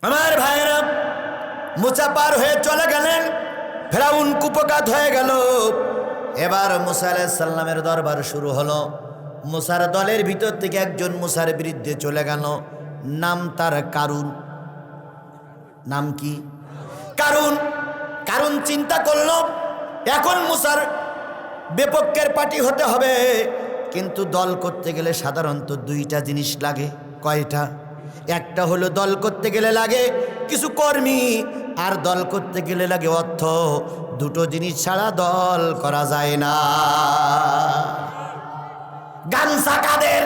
আমার ভাইরা মুসা পার হয়ে চলে গেলেন, ফেরাউন কুপকাত হয়ে গেল। এবার মুসা আলাইহিস সালামের দরবার শুরু হলো। মুসার দলের ভিতর থেকে একজন মুসার বিরুদ্ধে চলে গেল, নাম তার কারুন। নাম কি? কারুন। কারুন চিন্তা করলো এখন মুসার বিপক্ষের পার্টি হতে হবে, কিন্তু দল করতে গেলে সাধারণত দুইটা জিনিস লাগে। কয়টা? একটা হলো দল করতে গেলে লাগে কিছু কর্মী, আর দল করতে গেলে লাগে অর্থ। দুটো জিনিস ছাড়া দল করা যায় না। গামছা কাদের?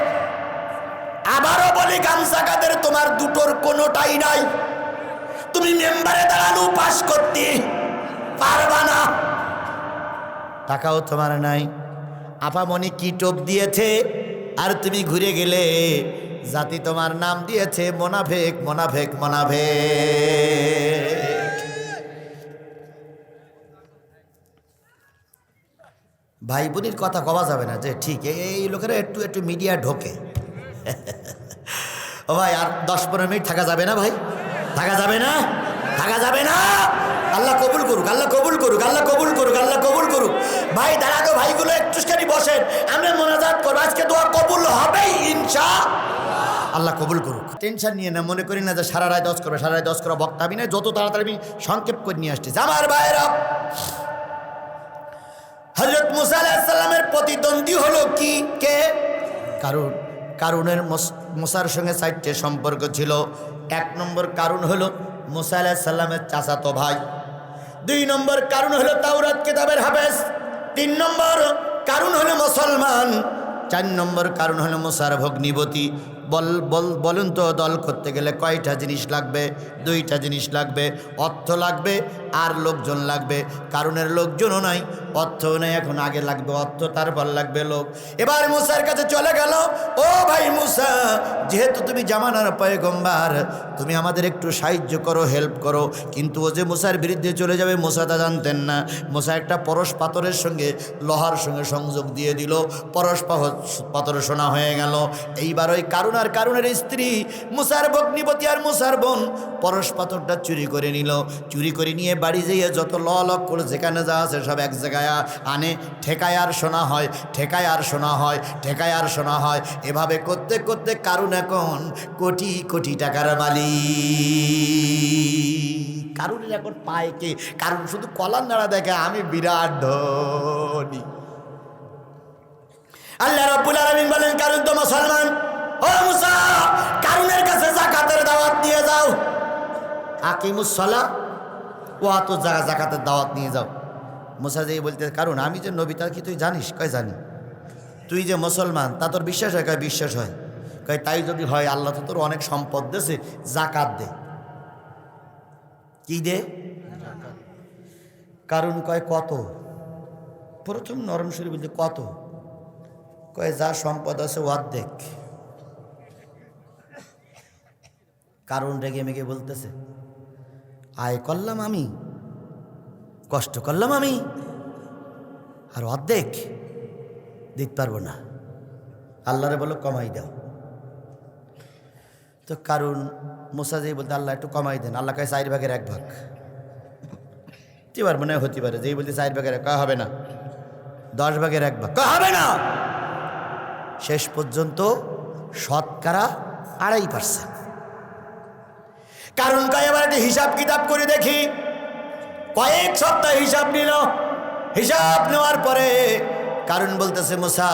আবারও বলি গামছা কাদের? তোমার দুটোর কোনোটাই নাই। তুমি মেম্বারে দাঁড়ানো পাস করতে পারবা না, টাকাও তোমার নাই। আপামনি কি টোপ দিয়েছে আর তুমি ঘুরে গেলে, জাতি তোমার নাম দিয়েছে মোনাফেক, মোনাফেক, মোনাফেক। ভাই বোনের কথা কওয়া যাবে না যে ঠিক এই লোকেরা একটু একটু মিডিয়া ঢোকে। ও ভাই আর 10-15 মিনিট থাকা যাবে না ভাই? থাকা যাবে না? থাকা যাবে না? আল্লাহ কবুল করুক, আল্লাহ কবুল করুক, আল্লাহ কবুল করুক, আল্লাহ কবুল করুক। ভাই দাঁড়াতো ভাইগুলো একটুখানি বসেন, আমরা মোনাজাত করবো। আজকে দোয়া কবুল হবেই ইনশাআল্লাহ। আল্লাহ কবুল করুক। টেনশন নিয়ে না, মনে করি না যে সারা রায় 10 করবে, সারা রায় 10 করা বক্তা আমি না, যত তাড়াতাড়ি আমি সংক্ষেপ করে নিয়ে আসছি। আমার ভাইরা, হযরত মুসা আলাইহিস সালামের প্রতিদ্বন্দ্বী হলো কি? কে? কারুন। কারুনের মুসার সঙ্গে 4টে সম্পর্ক ছিল। 1 নম্বর কারুন হলো মুসা আলাইহিস সালামের চাচাতো ভাই। 2 নম্বর কারুন হলো তাওরাত কিতাবের হাফেজ। 3 নম্বর কারুন হলো মুসলমান। 4 নম্বর কারুন হলো মুসার ভগ্নিপতি। বলুন তো দল করতে গেলে কয়টা জিনিস লাগবে? 2টা জিনিস লাগবে, অর্থ লাগবে আর লোকজন লাগবে। কারুনের লোকজনও নাই, অর্থও নাই। এখন আগে লাগবে অর্থ, তারপর লাগবে লোক। এবার মুসার কাছে চলে গেল, ও ভাই মুসা, যেহেতু তুমি জামানার পয়গম্বর, তুমি আমাদের একটু সাহায্য করো, হেল্প করো। কিন্তু ও যে মুসার বিরুদ্ধে চলে যাবে মুসা তা জানতেন না। মুসা একটা পরশ পাথরের সঙ্গে লোহার সঙ্গে সংযোগ দিয়ে দিল, পরশ পাথর সোনা হয়ে গেল। এইবার ওই কারুন আর কারুনের স্ত্রী মুসার ভগ্নিপতি আর মুসার বোন পরশ পাথরটা চুরি করে নিল। চুরি করে নিয়ে বাড়ি যেয়ে যত লক করে যেখানে যা আছে সব এক জায়গায় আনে, ঠেকায় আর শোনা হয়, ঠেকায় আর শোনা হয়, ঠেকায় আর শোনা হয়। এভাবে করতে করতে কারুন এখন কোটি কোটি টাকার মালিক। কারুনের এখন পায় কে? কারুন শুধু কলার নাড়া দেখে আমি বিরাট ধনী। আল্লাহ রাব্বুল আলামিন বলেন, কারুন তো মুসলমান। ও মুসা, কারুনের কাছে যাকাতের দাওয়াত নিয়ে যাও। আকিমুস সালাহ ওয়া আতু যাকাতের দাওয়াত নিয়ে যাও। মুসা যেই বলতে, কারণ আমি যে নবী তা কি তুই জানিস? কয় জানি। তুই যে মুসলমান তা তোর বিশ্বাস হয়? কয় বিশ্বাস হয়। কয় তাই যদি হয় আল্লাহ তো তোর অনেক সম্পদ দেছে, যাকাত দে। কি দে? কারণ কয় কত? প্রথম নরম সুরে বলতে কত? কয় যা সম্পদ আছে অর্ধেক। কারণ রেগে মেগে বলতেছে, আয় করলাম আমি, কষ্ট করলাম আমি, আর অর্ধেক দিতে পারবো না। আল্লাহরে বলো কমাই দাও। তো কারণ মুসা যেই বলতে, আল্লাহ একটু কমাই দেন। আল্লাহ কয় 4 ভাগের 1 ভাগ। হতে পারবো না, হতে পারে। যেই বলতে 4 ভাগের 1 ভাগ হবে না, 10 ভাগের 1 ভাগ হবে না। শেষ পর্যন্ত শতকরা 2.5%। কারণ কয় এবার একটা হিসাব কিতাব করে দেখি। কয়েক সপ্তাহ হিসাব নিল। হিসাব নেওয়ার পরে কারণ বলতেছে, মুসা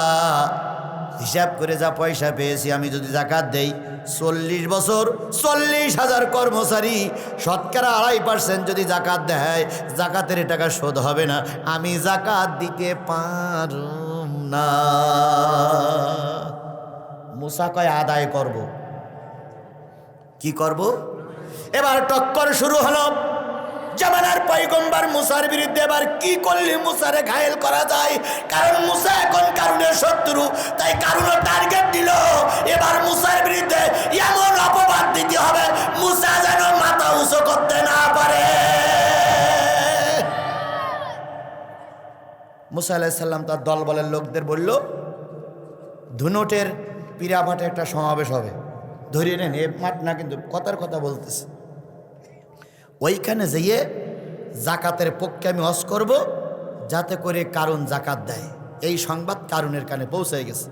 হিসাব করে যা পয়সা পেয়েছি, আমি যদি যাকাত দেই 40 বছর 40,000 কর্মচারী শতকরা 2.5% যদি যাকাত দেয়, যাকাতের টাকা শোধ হবে না। আমি যাকাত দিতে পারুম না। মুসা কয় আদায় করব। কি করব? এবার টক্কর শুরু হলো। জামানার পয়গম্বর মুসার বিরুদ্ধে এবার কি করলে মুসারে ঘায়েল করা যায়? কারণ মুসা এখন কারুনের শত্রু, তাই কারুনও টার্গেট দিল। এবার মুসার বিরুদ্ধে এমন অপবাদ দিতে হবে মুসা যেন মাথা উঁচু করতে না পারে। মুসা আলাইহিস সালাম তার দলবলের লোকদের বলল, ধুনটের পিরামাঠে একটা সমাবেশ হবে, ধরিয়ে নেন। এ মাঠ না, কিন্তু কথার কথা বলতেছে। ওইখানে যেয়ে জাকাতের পক্ষে আমি ওয়াজ করব, যাতে করে কারণ জাকাত দেয়। এই সংবাদ কারুনের কানে পৌঁছে গেছে।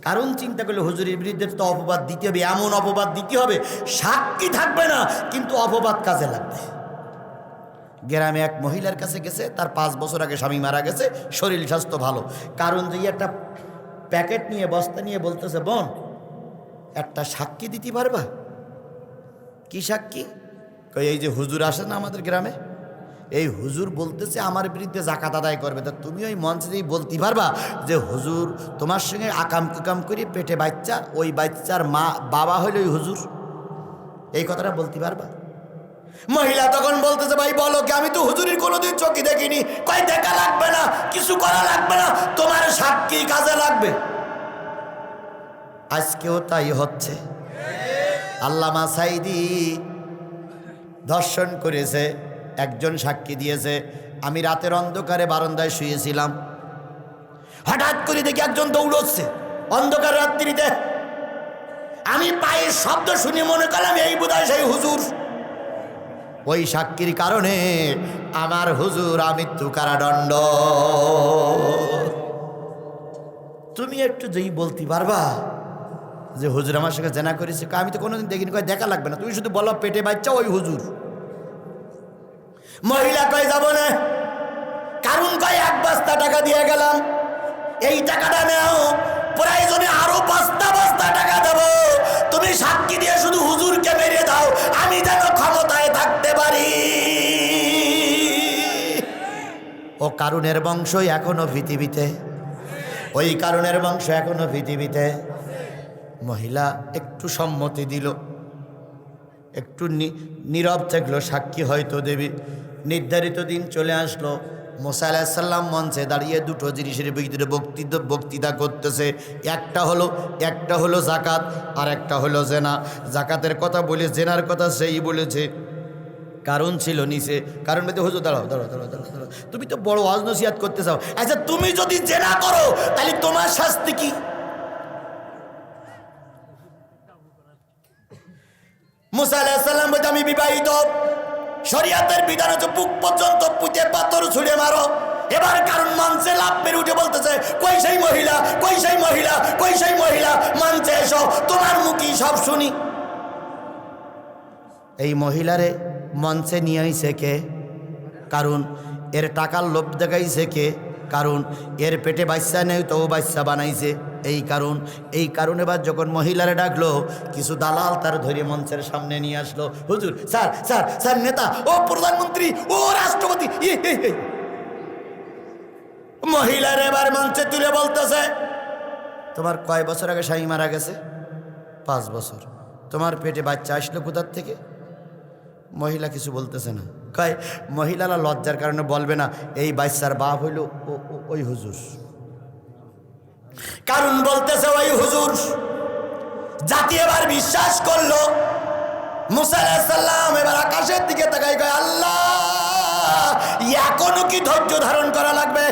কারণ চিন্তা করলে হুজুরের বিরুদ্ধে তো অপবাদ দিতে হবে, এমন অপবাদ দিতে হবে সাক্ষী থাকবে না, কিন্তু অপবাদ কাজে লাগবে। গ্রামে এক মহিলার কাছে গেছে, তার 5 বছর আগে স্বামী মারা গেছে, শরীর স্বাস্থ্য ভালো। কারণ যে একটা প্যাকেট নিয়ে বস্তা নিয়ে বলতেছে, বোন একটা সাক্ষী দিতে পারবা? কি সাক্ষী? এই যে হুজুর আসে না আমাদের গ্রামে, এই হুজুর বলতেছে আমার বিরুদ্ধে জাকাত আদায় করবে, তা তুমি ওই মঞ্চে দিয়ে বলতে পারবা যে হুজুর তোমার সঙ্গে আকাম কুকাম করে পেটে বাচ্চা, ওই বাচ্চার মা বাবা হইল ওই হুজুর, এই কথাটা বলতে পারবা? মহিলা তখন বলতেছে, ভাই বলো কি, আমি তো হুজুরের কোনোদিন চোখে দেখিনি। কয় দেখা লাগবে না, কিছু করা লাগবে না, তোমার সাক্ষী কাজে লাগবে। আজকেও তাই হচ্ছে। আল্লামা সাইদি ধর্ষণ করেছে, একজন সাক্ষী দিয়েছে। আমি রাতের অন্ধকারে বারান্দায় শুয়েছিলাম, হঠাৎ করে দেখি একজন দৌড়চ্ছে অন্ধকার রাত্রিতে। আমি পায়ের শব্দ শুনে মনে করলাম এই বোধহয় সেই হুজুর। ওই সাক্ষীর কারণে আমার হুজুর মৃত্যু কারাদণ্ড। তুমি একটু যেই বলতে পারবা যে হুজুর আমার সঙ্গে জেনা করেছে? আমি তো কোনোদিন দেখিনি। কয় দেখা লাগবে না, তুমি শুধু বলো পেটে বাচ্চা ওই হুজুর। মহিলা কয় যাব না, কারণ কয় 1 বস্তা টাকা দিয়ে গেলাম, এই টাকাটা নাও, প্রয়োজনে আরো 5টা বস্তা টাকা দেবো, তুমি সাক্ষী দিয়ে শুধু হুজুরকে মেরে দাও, আমি যেন ক্ষমতায় থাকতে পারি। ও কারুনের বংশ এখনো পৃথিবীতে, ওই কারুনের বংশ এখনো পৃথিবীতে। মহিলা একটু সম্মতি দিল, একটু নীরব থাকলো, সাক্ষী হয়তো দেবী। নির্ধারিত দিন চলে আসলো। মুসা আলাইহিস সালাম মঞ্চে দাঁড়িয়ে দুটো জিনিসের ভিতরে বক্তৃতা করতেছে। একটা হলো জাকাত, আর একটা হলো জেনা। জাকাতের কথা বলে জেনার কথা সেই বলেছে। কারণ ছিল নিচে, কারণ বলতে হুজুর দাঁড়াও, তুমি তো বড় ওয়াজ নসিহত করতে চাও, আচ্ছা তুমি যদি জেনা করো তাহলে তোমার শাস্তি কি? মুসা আলাইহিস সালাম বলতে আমি বিবাহিত, শরিয়াতের বিধান হচ্ছে বুক পর্যন্ত পুঁতে পাথর ছুঁড়ে মারো। এবার কারণ মঞ্চে লাফ মেরে উঠে বলতেছে, কই সেই মহিলা, কই সেই মহিলা, কই সেই মহিলা, মঞ্চে এসো, তোমার মুখই সব শুনি। এই মহিলারে মঞ্চে নিয়ে আইছে কে? কারণ এর টাকার লোভ দেখাইছে কে? কারণ এর পেটে বাচ্চা নেই তো বাচ্চা বানাইছে এই কারণ এবার যখন মহিলারে ডাকলো, কিছু দালাল তার ধরে মঞ্চের সামনে নিয়ে আসলো। হুজুর, স্যার স্যার স্যার, নেতা, ও প্রধানমন্ত্রী, ও রাষ্ট্রপতি। মহিলার এবার মঞ্চে তুলে বলতেছে, তোমার কয় বছর আগে স্বামী মারা গেছে? 5 বছর। তোমার পেটে বাচ্চা আসলো কোথার থেকে? মহিলা কিছু বলতেছে না। কয় মহিলারা লজ্জার কারণে বলবে না, এই বাচ্চার বাপ হইল ওই হুজুর। কারণ বলতেছে ওই হুজুর। জাতি এবার বিশ্বাস করলো। মুসা আলাইহিস সালাম এবার আকাশের দিকে তাকাই, কয় আল্লাহ, এখনো কি ধৈর্য ধারণ করা লাগবে?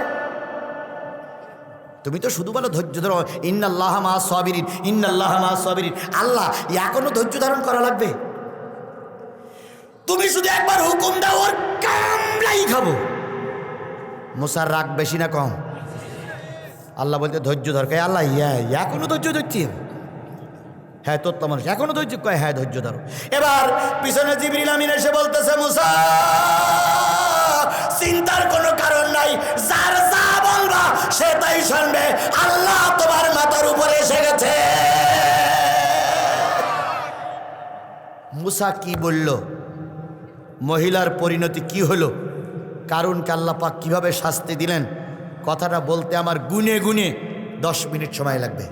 তুমি তো শুধু বলো ধৈর্য ধরো, ইন্নাল্লাহা মাআস সাবিরিন, ইন্নাল্লাহা মাআস সাবিরিন। আল্লাহ, এখনো ধৈর্য ধারণ করা লাগবে? তুমি শুধু একবার হুকুম দাও, ওর কামড়াই খাবো। মুসার রাগ বেশি না কম? আল্লাহ বলতে ধৈর্য ধর। কয় আল্লাহ, এখনো ধৈর্য ধরছি? হ্যাঁ, তোর তো মানুষ এখনো ধৈর্য। কয় হ্যাঁ, ধৈর্য ধরো। এবার পিছনে জিবরিল আমিন এসে বলতেছে, মুসা, চিন্তার কোনো কারণ নাই, যার যা বলবা সে তাই শুনবে, আল্লাহ তোমার মাথার উপরে এসে গেছে। মুসা কি বলল? মহিলার পরিণতি কি হলো? কারুনকে আল্লাহ পাক কিভাবে শাস্তি দিলেন? কথাটা বলতে আমার গুনে গুনে 10 মিনিট সময় লাগবে।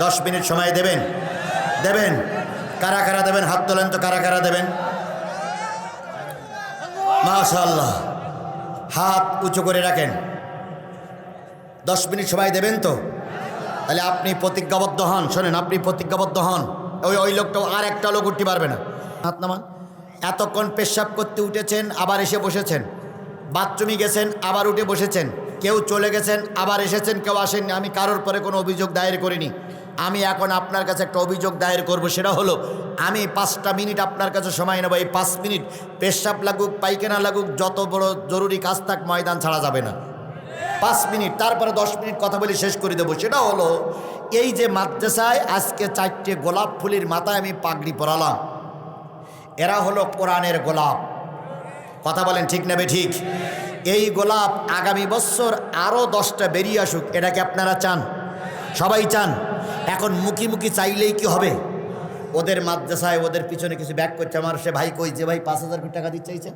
10 মিনিট সময় দেবেন? দেবেন? কারা কারা দেবেন? হাত তোলেন তো, কারা কারা দেবেন? মাশাআল্লাহ, হাত উঁচু করে রাখেন। 10 মিনিট সময় দেবেন তো? তাহলে আপনি প্রতিজ্ঞাবদ্ধ হন। শোনেন, আপনি প্রতিজ্ঞাবদ্ধ হন। ওই লোকটাও, আর একটা লোক উঠতে পারবে না। হাত নামান। এতক্ষণ পেশাব করতে উঠেছেন, আবার এসে বসেছেন, বাথরুমে গেছেন, আবার উঠে বসেছেন, কেউ চলে গেছেন, আবার এসেছেন, কেউ আসেননি। আমি কারোর পরে কোনো অভিযোগ দায়ের করিনি। আমি এখন আপনার কাছে একটা অভিযোগ দায়ের করব, সেটা হলো আমি 5টা মিনিট আপনার কাছে সময় নেব। এই 5 মিনিট পেশাব লাগুক পায়খানা লাগুক যত বড় জরুরি কাজ থাক ময়দান ছাড়া যাবে না। 5 মিনিট, তারপরে 10 মিনিট কথা বলে শেষ করে দেবো। সেটা হলো এই যে মাদ্রাসায় আজকে 4টে গোলাপ ফুলের মাথায় আমি পাগড়ি পরালাম, এরা হলো কোরআনের গোলাপ। কথা বলেন ঠিক নেবে ঠিক? এই গোলাপ আগামী বছর আরও 10টা বেরিয়ে আসুক, এটাকে আপনারা চান? সবাই চান। এখন মুখি মুখি চাইলেই কি হবে? ওদের মাদ্রাসায় ওদের পিছনে কিছু ব্যাক করছে। আমার সে ভাই কই যে ভাই 5,000 কোটি টাকা দিতে চাইছেন,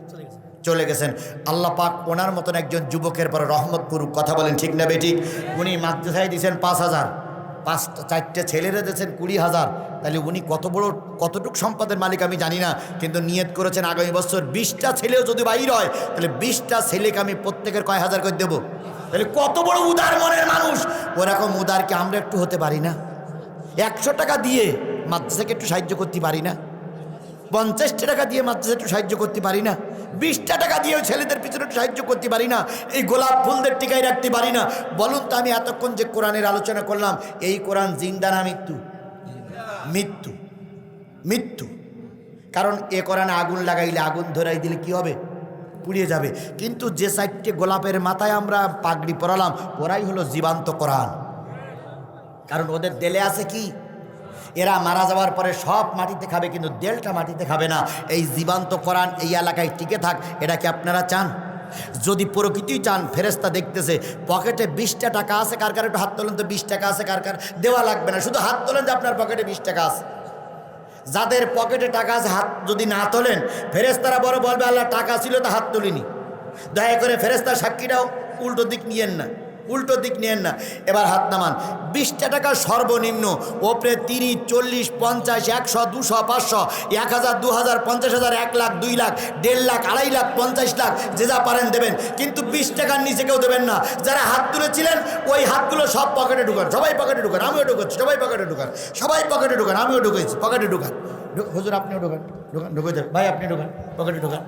চলে গেছেন। আল্লাহ পাক ওনার মতন একজন যুবকের পরে রহমত করুক। কথা বলেন ঠিক নেবে ঠিক? উনি মাদ্রাসায় দিয়েছেন 5,000, 4টে ছেলেরা দিয়েছেন 20,000। তাহলে উনি কতটুক সম্পদের মালিক আমি জানি না, কিন্তু নিয়ত করেছেন আগামী বছর 20টা ছেলেও যদি বাইর হয় তাহলে 20টা ছেলেকে আমি প্রত্যেকের কয় হাজার করে দেবো। তাহলে কত বড় উদার মনের মানুষ। ওরকম উদারকে আমরা একটু হতে পারি না? 100 টাকা দিয়ে মাদ্রাসাকে একটু সাহায্য করতে পারি না? 50টা টাকা দিয়ে মাদ্রাসা একটু সাহায্য করতে পারি না? 20টা টাকা দিয়ে ছেলেদের পিছনে একটু সাহায্য করতে পারি না? এই গোলাপ ফুলদের টিকায় রাখতে পারি না? বলুন তো, আমি এতক্ষণ যে কোরআনের আলোচনা করলাম, এই কোরআন জিন্দা না মৃত্যু? মৃত্যু, মৃত্যু। কারণ এ কোরআনে আগুন লাগাইলে, আগুন ধরাই দিলে কি হবে? পুড়িয়ে যাবে। কিন্তু যে 4টে গোলাপের মাথায় আমরা পাগড়ি পরালাম, ওরাই হলো জীবান্ত কোরআন। কারণ ওদের দেলে আছে কি? এরা মারা যাওয়ার পরে সব মাটিতে খাবে, কিন্তু দেলটা মাটিতে খাবে না। এই জীবান্ত কোরআন এই এলাকায় টিকে থাক, এটা কি আপনারা চান? যদি প্রকৃতি চান, ফেরেশতা দেখতেছে পকেটে 20টা টাকা আছে, কার কার একটু হাত তোলেন তো। 20 টাকা আছে কার কার? দেওয়া লাগবে না, শুধু হাত তোলেন যে আপনার পকেটে 20 টাকা আছে। যাদের পকেটে টাকা আছে হাত যদি না তোলেন, ফেরেশতারা বড় বলবে আল্লাহ টাকা ছিল তো হাত তুলিনি। দয়া করে ফেরেশতার সাক্ষীটাও উল্টো দিক নিয়েন না, উল্টো দিক নিয়েন না। এবার হাত নামান। 20টা টাকা সর্বনিম্ন, ওপরে 30, 40, 50, 100, 200, 500, 1000, 2000, 50,000, 1 লাখ, 2 লাখ, 1.5 লাখ, 2.5 লাখ, 50 লাখ, যে যা পারেন দেবেন, কিন্তু 20 টাকার নিচে কেউ দেবেন না। যারা হাত তুলেছিলেন ওই হাতগুলো সব পকেটে ঢুকান, সবাই পকেটে ঢুকান। আমিও ঢুকাচ্ছি, সবাই পকেটে ঢুকান, সবাই পকেটে ঢুকান, আমিও ঢুকেছি, পকেটে ঢুকান। হুজুর আপনিও ঢুকান, ঢুকান, ঢুকে যান ভাই, আপনি ঢুকান, পকেটে ঢুকান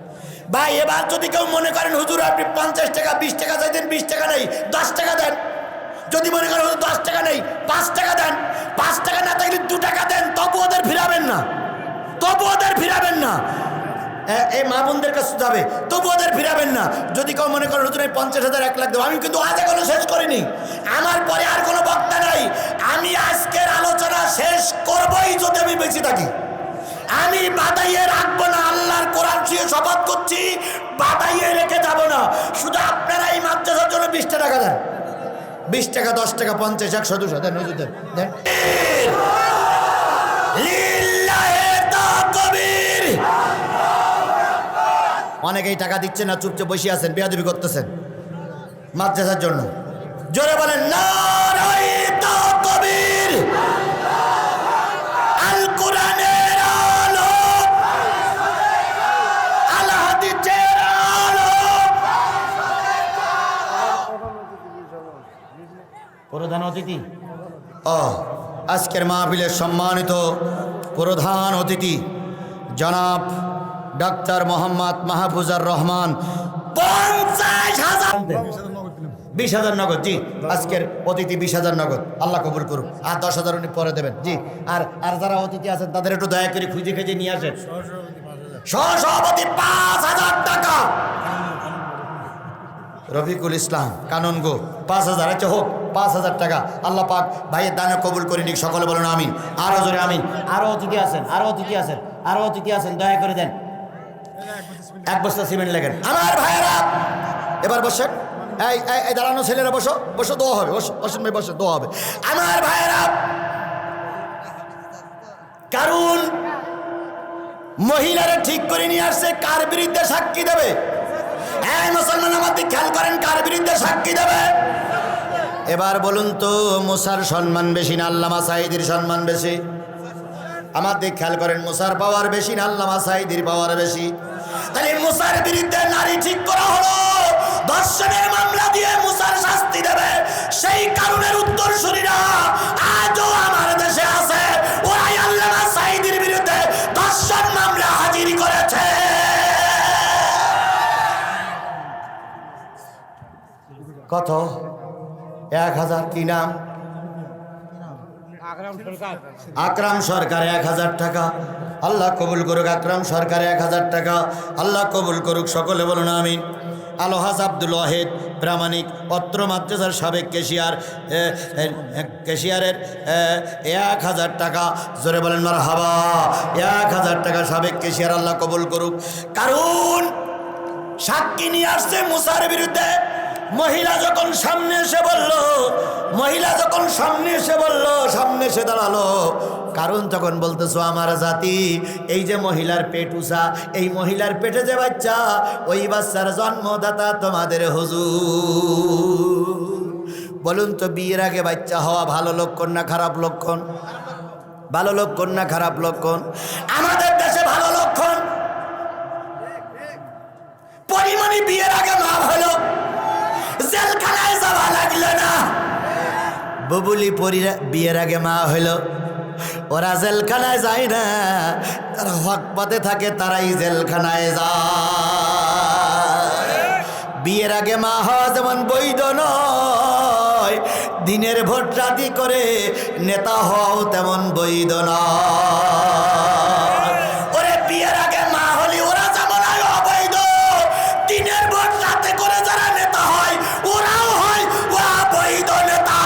ভাই। এবার যদি কেউ মনে করেন হুজুর আপনি 50 টাকা 20 টাকা চাইতেন, 20 টাকা নেই, 10 টাকা দেন। যদি মনে করেন 10 টাকা নেই, 5 টাকা দেন। 5 টাকা না থাকলে 2 টাকা দেন, তবু ওদের ফিরাবেন না, তবু ওদের ফিরাবেন না। এই মা বোনদের কাছে যাবে, তবু ওদের ফিরাবেন না। যদি কেউ মনে করেন হুজুর 50,000, 1 লাখ দেবো, আমি কিন্তু আজ এখনো শেষ করিনি, আমার পরে আর কোনো বক্তা নাই। আমি আজকের আলোচনা শেষ করবই যদি আমি বেঁচে থাকি। আমি বাদাইয়ে রাখবো না, আল্লাহর কোরআন ছুঁয়ে শপথ করছি, বাদাইয়ে রেখে যাব না। শুধু আপনারা এই মাদ্রাসার জন্য 20 টাকা দেন, 20 টাকা, 10 টাকা, 50, 100, 200 দেন, হুজুর দেন, দেন। অনেকেই টাকা দিচ্ছেন না, চুপচাপ বসে আছেন, বেয়াদবি করতেছেন মাদ্রাসার জন্য। জোরে বলেন নারায়ে তাকবীর। আল কোরআনের আলো, আল হাদিসের আলো। প্রধান অতিথি, আজকের মাহফিলের সম্মানিত প্রধান অতিথি জনাব ডাক্তার মোহাম্মদ মাহফুজার রহমান। 50,000, 20,000 নগদ। জি, আজকের অতিথি 20,000 নগদ, আল্লাহ কবুল করুন। আর 10,000 উনি পরে দেবেন। জি, আর যারা অতিথি আছেন তাদের একটু দয়া করে খুঁজে খুঁজে নিয়ে আসেন। সহসভাপতি 5,000 টাকা, রফিকুল ইসলাম কাননগো 5,000। আচ্ছা হোক, 5,000 টাকা। আল্লাহ পাক ভাইয়ের দানে কবুল করে নিক, সকলে বলুন আমিন। আরো জোরে আমিন। আরো অতিথি আছেন, আরো অতিথি আছেন, আরো অতিথি আছেন, দয়া করে দেন। 1 বস্তা সিমেন্ট লেগেন আমার ভাইয়েরা। এবার বসেন, এই দাঁড়ানো ছেলেরা বসো, বসো, দোয়া হবে, বসেন ভাই, বসে দোয়া হবে আমার ভাইয়েরা। কারণ মহিলারা ঠিক করে নিয়ে আসছে কার বিরুদ্ধে সাক্ষী দেবে। হ্যাঁ মুসলমান, আমাদের খেয়াল করেন কার বিরুদ্ধে সাক্ষী দেবে। এবার বলুন তো, মুসার সম্মান বেশি না আল্লামা সাঈদীর সম্মান বেশি? আমাদের খেয়াল করেন, মুসার পাওয়ার বেশি না আল্লামা সাঈদীর পাওয়ার বেশি? তাহলে মুসার বিরুদ্ধে নারী ঠিক করা হলো, ধর্ষণের মামলা দিয়ে মুসার শাস্তি দেবে। সেই কারণের উত্তরসূরিরা আজও আমার দেশে আছে, ওরাই আল্লামা সাঈদীর বিরুদ্ধে ধর্ষণ মামলা হাজির করেছে। কত? 1,000। কি নাম? আকরাম সরকার 1000 টাকা। আল্লাহ কবুল করুক আকরাম সরকার 1000 টাকা। আল্লাহ কবুল করুক, সকলে বলুন আমিন। আলহাজ আব্দুল ওয়াহেদ প্রামাণিক অত্র মাদ্রাসার সাবেক ক্যাশিয়ারের 1000 টাকা। জোরে বলেন মারহাবা। 1000 টাকা সাবেক ক্যাশিয়ার, আল্লাহ কবুল করুক। কারণ সাক্ষী নিয়ে আসছে মুসার বিরুদ্ধে। মহিলা যখন সামনে এসে বলল, সামনে এসে দাঁড়ালো। কারণ তখন বলতেছো আমার জাতি, এই যে মহিলার পেট উঁচা, এই মহিলার পেটে যে বাচ্চা, ওই বাচ্চার জন্মদাতা তোমাদের হুজুর। বলুন তো, বিয়ের আগে বাচ্চা হওয়া ভালো লক্ষণ না খারাপ লক্ষণ? ভালো লক্ষণ না খারাপ লক্ষণ? আমাদের দেশে ভালো লক্ষণ। পরিমণি বিয়ের আগে মা হলো, জেলখানায় যাওয়া লাগলো না। বুবুলি পরীরা বিয়ের আগে মা হলো, ওরা জেলখানায় যায় না, তারা হক পথে থাকে, তারাই জেলখানায় যায়। বিয়ের আগে মা হওয়া যেমন বৈধ নয়, দিনের ভোট রাতি করে নেতা হওয়াও তেমন বৈধ নয়। ওরে বিয়ের আগে মা হলি ওরা যেমন হয় অবৈধ, দিনের ভোট রাতে করে যারা নেতা হয় ওরাও হয় অবৈধ নেতা।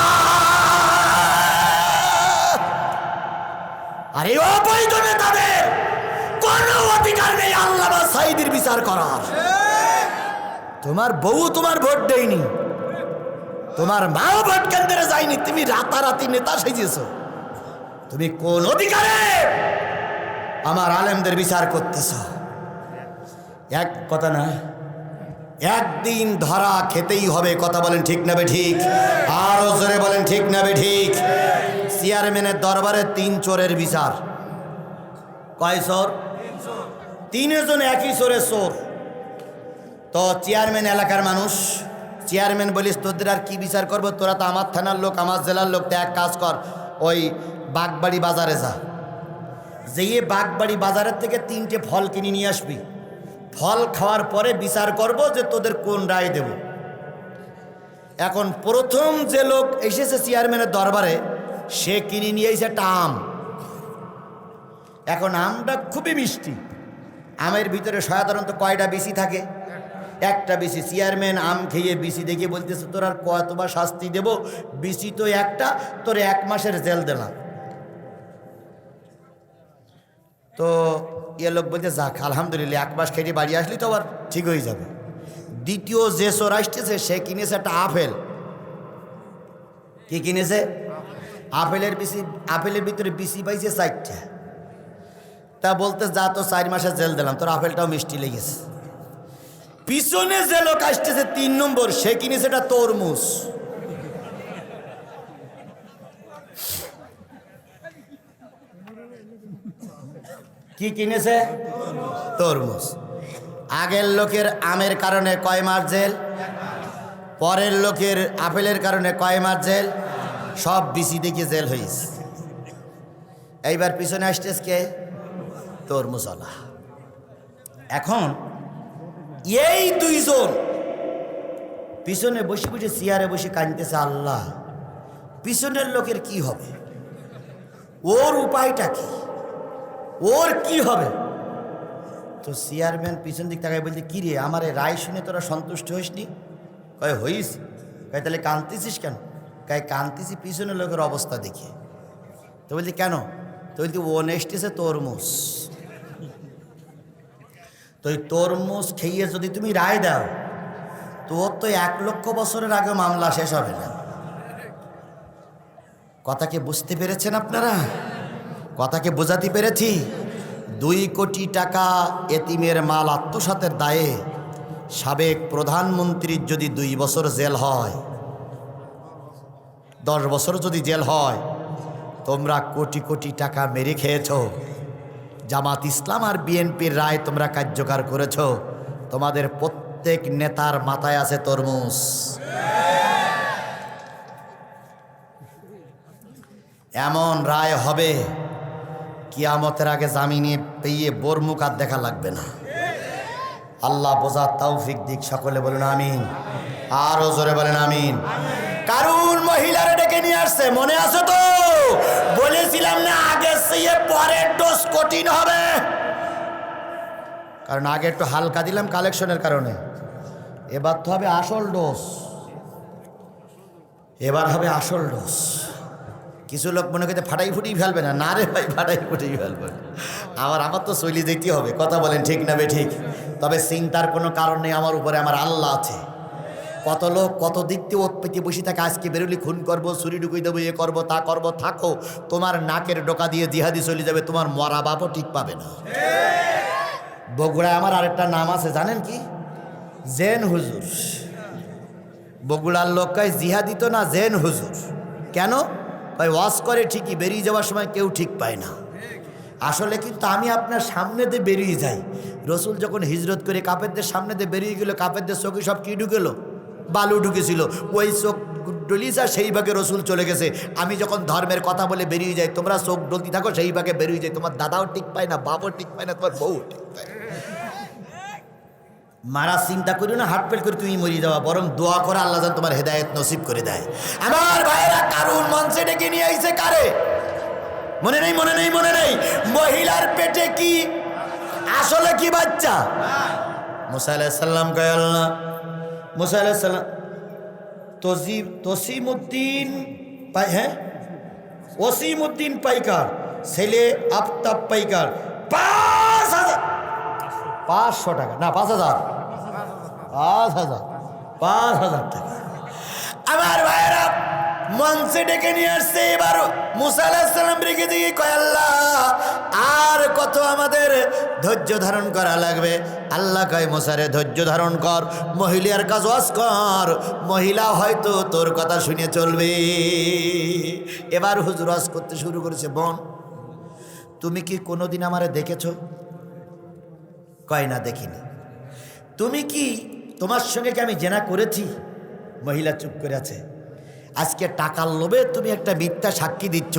আর এই অবৈধ নেতাদের কোনো অধিকার নেই আল্লামা সাঈদীর বিচার করার। তোমার বউ তোমার ভোট দেয়নি, তোমার মাও ভোট কেন্দ্রে যায়নি, তুমি রাতারাতি নেতা সেজেছ। তুমি কোন অধিকারে আমার আলেমদের বিচার করতেছ? এক কথা না, একদিন ধরা খেতেই হবে। কথা বলেন ঠিক না বে ঠিক? আরো জোরে বলেন ঠিক না বে ঠিক? চেয়ারম্যানের দরবারে 3 চোরের বিচার। কয় চোর? 3 জন একই চোরের চোর। তো চেয়ারম্যান এলাকার মানুষ, চেয়ারম্যান বলিস তোদের আর কি বিচার করবো, তোরা তো আমার থানার লোক, আমার জেলার লোক, তো এক কাজ কর, ওই বাগবাড়ি বাজারে যা, যেয়ে বাগবাড়ি বাজারের থেকে 3টে ফল কিনে নিয়ে আসবি। ফল খাওয়ার পরে বিচার করব যে তোদের কোন রায় দেব। এখন প্রথম যে লোক এসেছে চেয়ারম্যানের দরবারে, সে কিনে নিয়ে এসে একটা আম। এখন আমটা খুবই মিষ্টি। আমের ভিতরে সাধারণত কয়টা বিচি থাকে? একটা বিচি। চেয়ারম্যান আম খেয়ে বিচি দেখে বলতেছে তোর আর কতবার শাস্তি দেব, বিচি তো একটা, তোর 1 মাসের জেল দিলাম। তো লোক বলতে যাক আলহামদুলিল্লাহ, 1 মাস খেটে বাড়ি আসলি তো আবার ঠিক হয়ে যাবে। দ্বিতীয় যে চোর আসতেছে, সে কিনেছে একটা আপেল। কি কিনেছে? আপেলের বিচি। আপেলের ভিতরে বিচি পাইছে 4টা। তা বলতে যা তো 4 মাসের জেল দিলাম, তোর আপেলটাও মিষ্টি লেগেছে। পিছনে যে লোক আসতেছে 3 নম্বর, সে কিনেছে এটা তরমুজ। কি কিনেছে? তরমুজ। আগের লোকের আমের কারণে কয় মাস জেল, পরের লোকের আপেলের কারণে কয় মাস জেল, সব বিচি দেখে জেল হয়েছে। এইবার পিছনে আসতেছে কে? তরমুজওয়ালা। এখন এই 2 জন পিছনে বসে বসে চেয়ারে বসে কাঁদতেছে, আল্লাহ পিছনের লোকের কি হবে, ওর উপায়টা কি, ওর কি হবে। তো চেয়ারম্যান পিছন দিক তাকায় বলতে, কি রে আমার এই রায় শুনে তোরা সন্তুষ্ট হইসনি? কয় হইস। কয় তাহলে কাঁদতেছিস কেন? কয় কাঁদতেছি পিছনের লোকের অবস্থা দেখে। তো বলছি কেন? তো বলছি ও নেসতেছে তরমুজ। তো এই তরমুজ খেয়ে যদি তুমি রায় দাও, তোর তো 1 লক্ষ বছরের আগে মামলা শেষ হবে না। কথাকে বুঝতে পেরেছেন আপনারা? কথাকে বোঝাতে পেরেছি? 2 কোটি টাকা এতিমের মাল আত্মসাতের দায়ে সাবেক প্রধানমন্ত্রীর যদি 2 বছর জেল হয়, 10 বছর যদি জেল হয়, তোমরা কোটি কোটি টাকা মেরে খেয়েছ। জামাত ইসলাম আর বিএনপির রায় তোমরা কার্যকর করেছ। তোমাদের প্রত্যেক নেতার মাথায় আছে তরমুজ। এমন রায় হবে, কিয়ামতের আগে জামিনে পেয়ে বোরমুখ আর দেখা লাগবে না। আল্লাহ বোঝার তৌফিক দিক। সকলে বলুন আমিন। আরো জোরে বলেন আমিন। কারণ মহিলারা ডেকে নিয়ে আসছে, মনে আছে তো? বলেছিলাম না আগে চেয়ে পরের ডোজ কঠিন হবে, কারণ আগে একটু হালকা দিলাম কালেকশনের কারণে, এবার তো হবে আসল ডোজ, এবার হবে আসল ডোজ। কিছু লোক মনে করতে ফাটাই ফুটিয়ে ফেলবে না, না রে ভাই ফাটাই ফুটিয়ে ফেলবে না, আমার তো চলি যেতে হবে, কথা বলেন ঠিক না বে ঠিক? তবে চিন্তার কোনো কারণ নেই, আমার উপরে আমার আল্লাহ আছে। কত লোক কত দিক দিয়ে ওত পেতে বসে থাকে, আজকে বেরোলি খুন করবো, ছুরি ঢুকিয়ে দেবো, এ করবো তা করবো, থাকো তোমার নাকের ডোকা দিয়ে জিহাদি চলে যাবে, তোমার মরা বাপও ঠিক পাবে না। বগুড়ায় আমার আরেকটা নাম আছে জানেন কি? জেন হুজুর। বগুড়ার লোক কয় জিহাদি তো না, জেন হুজুর। কেন? ভাই ওয়াজ করে ঠিকই, বেরিয়ে যাওয়ার সময় কেউ ঠিক পায় না। আসলে কিন্তু আমি আপনার সামনে দিয়ে বেরিয়ে যাই। রসুল যখন হিজরত করে কাফেরদের সামনে দিয়ে বেরিয়ে গেল, কাফেরদের চোখে সব কি ঢুকেলো? বালু ঢুকেছিল। ওই চোখ ডলিসা সেই ভাগে রসুল চলে গেছে। আমি যখন ধর্মের কথা বলে বেরিয়ে যাই, তোমরা চোখ ডলতে থাকো, সেই ভাগে বেরিয়ে যায়। তোমার দাদাও ঠিক পায় না, বাপও ঠিক পায় না, তোমার বউ ঠিক পায় না। মারা চিন্তা করি না, হাট পেল করে তুমি মরি যাওয়া, বরং দোয়া করে আল্লাহ যেন তোমার হেদায়েত নসিব করে দেয়। আমার ভাইয়েরা, কারুন মঞ্চে ডেকে নিয়ে আইছে কারে? মনে নেই, মনে নেই, মনে নেই? মহিলার পেটে কি আসলে কি বাচ্চা? মুসা আলাইহিস সালাম কয় আল্লাহ, মুসা আলাইহিস সালাম তসিমউদ্দিন পাই, হ্যাঁ ওসিমউদ্দিন পাইকার ছেলে আফতাব পাইকার 500 টাকা, না 5,000 টাকা। আমার ভাইয়েরা মঞ্চে ডেকে নিয়ে আসছে। এবার মুসা আলাইহিস সালাম রেখে দিয়ে কয় আল্লাহ, আর কত আমাদের ধৈর্য ধারণ করা লাগবে? আল্লাহ কয় মুসারে ধৈর্য ধারণ কর, মহিলার কাজ ওয়াজ কর, মহিলা হয়তো তোর কথা শুনে চলবে। এবার হুজুর ওয়াজ করতে শুরু করেছে। বোন, তুমি কি কোনোদিন আমারে দেখেছো? কয় না, দেখিনি। তুমি কি, তোমার সঙ্গে কি আমি জেনা করেছি? মহিলা চুপ করে আছে। আজকে টাকার লোভে তুমি একটা মিথ্যা সাক্ষী দিচ্ছ,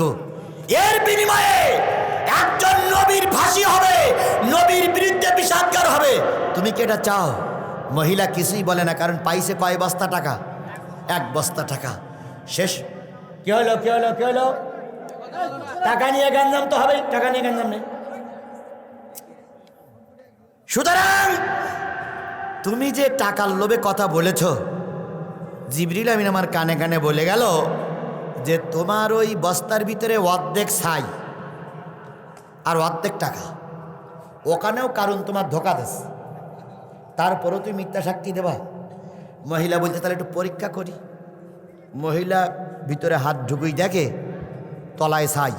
এর বিনিময়ে একজন নবীর ফাঁসি হবে, নবীর বিরুদ্ধে বিষাদগার হবে। তুমি কি এটা চাও? মহিলা কিছুই বলে না, কারণ পাইছে কয় বস্তা টাকা? 1 বস্তা টাকা। শেষ। কি হলো, কি হলো, কি হলো? টাকা নিয়ে গঞ্জাম তো হবেই, টাকা নিয়ে গঞ্জাম নেই। সুতরাং তুমি যে টাকার লোভে কথা বলেছ, জিবরিল আমিন আমার কানে কানে বলে গেল যে তোমার ওই বস্তার ভিতরে অর্ধেক ছাই আর অর্ধেক টাকা, ওখানেও কারণ তোমার ধোকা দেশ, তারপরও তুমি মিথ্যা সাক্ষী দেবা। মহিলা বলতে তাহলে একটু পরীক্ষা করি। মহিলা ভিতরে হাত ঢুকুই দেখে তলায় ছাই।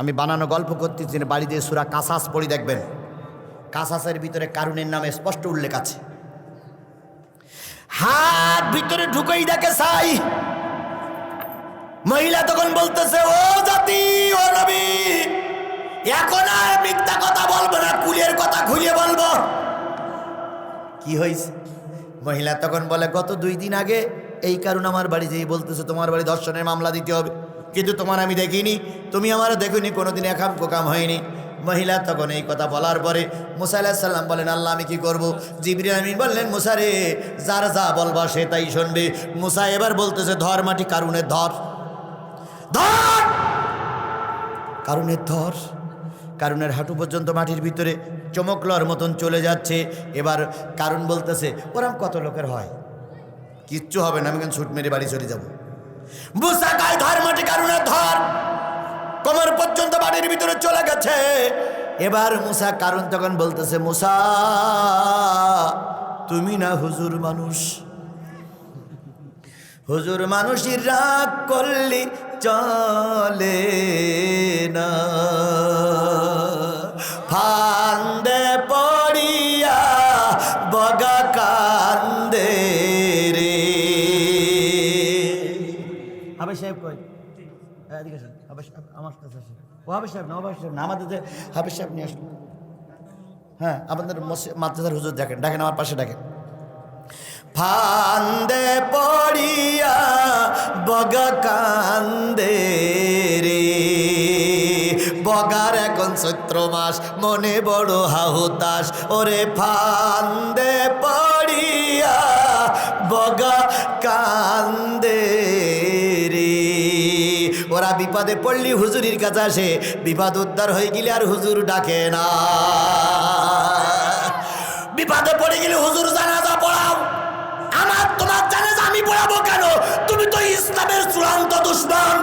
আমি বানানো গল্প করতেছি, বাড়িতে সূরা কাসাস পড়ি দেখবেন, কাসাসের ভিতরে কারুনের নামে স্পষ্ট উল্লেখ আছে। হাত ভিতরে ঢুকেই দেখে ছাই। মহিলা তখন বলতেছে, ও জাতি, ও নবী, এখন আর মিথ্যা কথা বলবো না, কুলের কথা খুলে বলবো। কি হয়েছে? মহিলা তখন বলে, গত 2 দিন আগে এই কারণ আমার বাড়ি যেই বলতেছে তোমার বাড়ি ধর্ষণের মামলা দিতে হবে, কিন্তু তোমার আমি দেখিনি, তুমি আমার দেখিনি, কোনোদিন একাম কোকাম হয়নি। মহিলা তখন এই কথা বলার পরে মুসা আলাইহিস সালাম বলেন, আল্লাহ আমি কি করব? জিবরিল আমিন বললেন, মুসা রে, যার যা বলবা সে তাই শুনবে। মুসা এবার বলতেছে, ধর মাটি কারুনের, ধর ধর, কারুনের ধর। কারুনের হাঁটু পর্যন্ত মাটির ভিতরে চমকলার মতন চলে যাচ্ছে। এবার কারুন বলতেছে, ওরম কত লোকের হয়, কিচ্ছু হবে না, আমি কেন ছুট মেরে বাড়ি চলে যাব। মুসা গায়ে ধর মাটি কারুনের, ধর। কোমর পর্যন্ত বাড়ির ভিতরে চলে গেছে। এবার মুসা, কারণ তখন বলতেছে, মুসা তুমি না হুজুর মানুষ, হুজুর মানুষের রাগ করলি চলে না, ফান্দে পড়িয়া বগা কান্দে রে। হাবিব সাহেব কই? এদিকে আসেন, আমার কাছে আসেন। ও হাবিব সাহেব না, ও হাবিব সাহেব না, আমাদের হাবিব সাহেব নিয়ে আসুন। হ্যাঁ, আপনাদের মাদ্রাসার হুজুর দেখেন, ডাকেন, আমার পাশে ডাকেন। ফান্দে পড়িয়া বগা কান্দে রে, বগার এখন চৈত্র মাস, মনে বড় হাহুতাস, ওরে ফান্দে পড়িয়া বগা কান্দে রে। ওরা বিপদে পড়লি হুজুরির কাছে আসে, বিপদ উদ্ধার হয়ে গেলে আর হুজুর ডাকে না। বিপদে পড়ে গেলে হুজুর জানাজা পড়াও, আমার তোমার জানাজা আমি পড়াবো কেন? তুমি তো ইসলামের চূড়ান্ত দুশমন।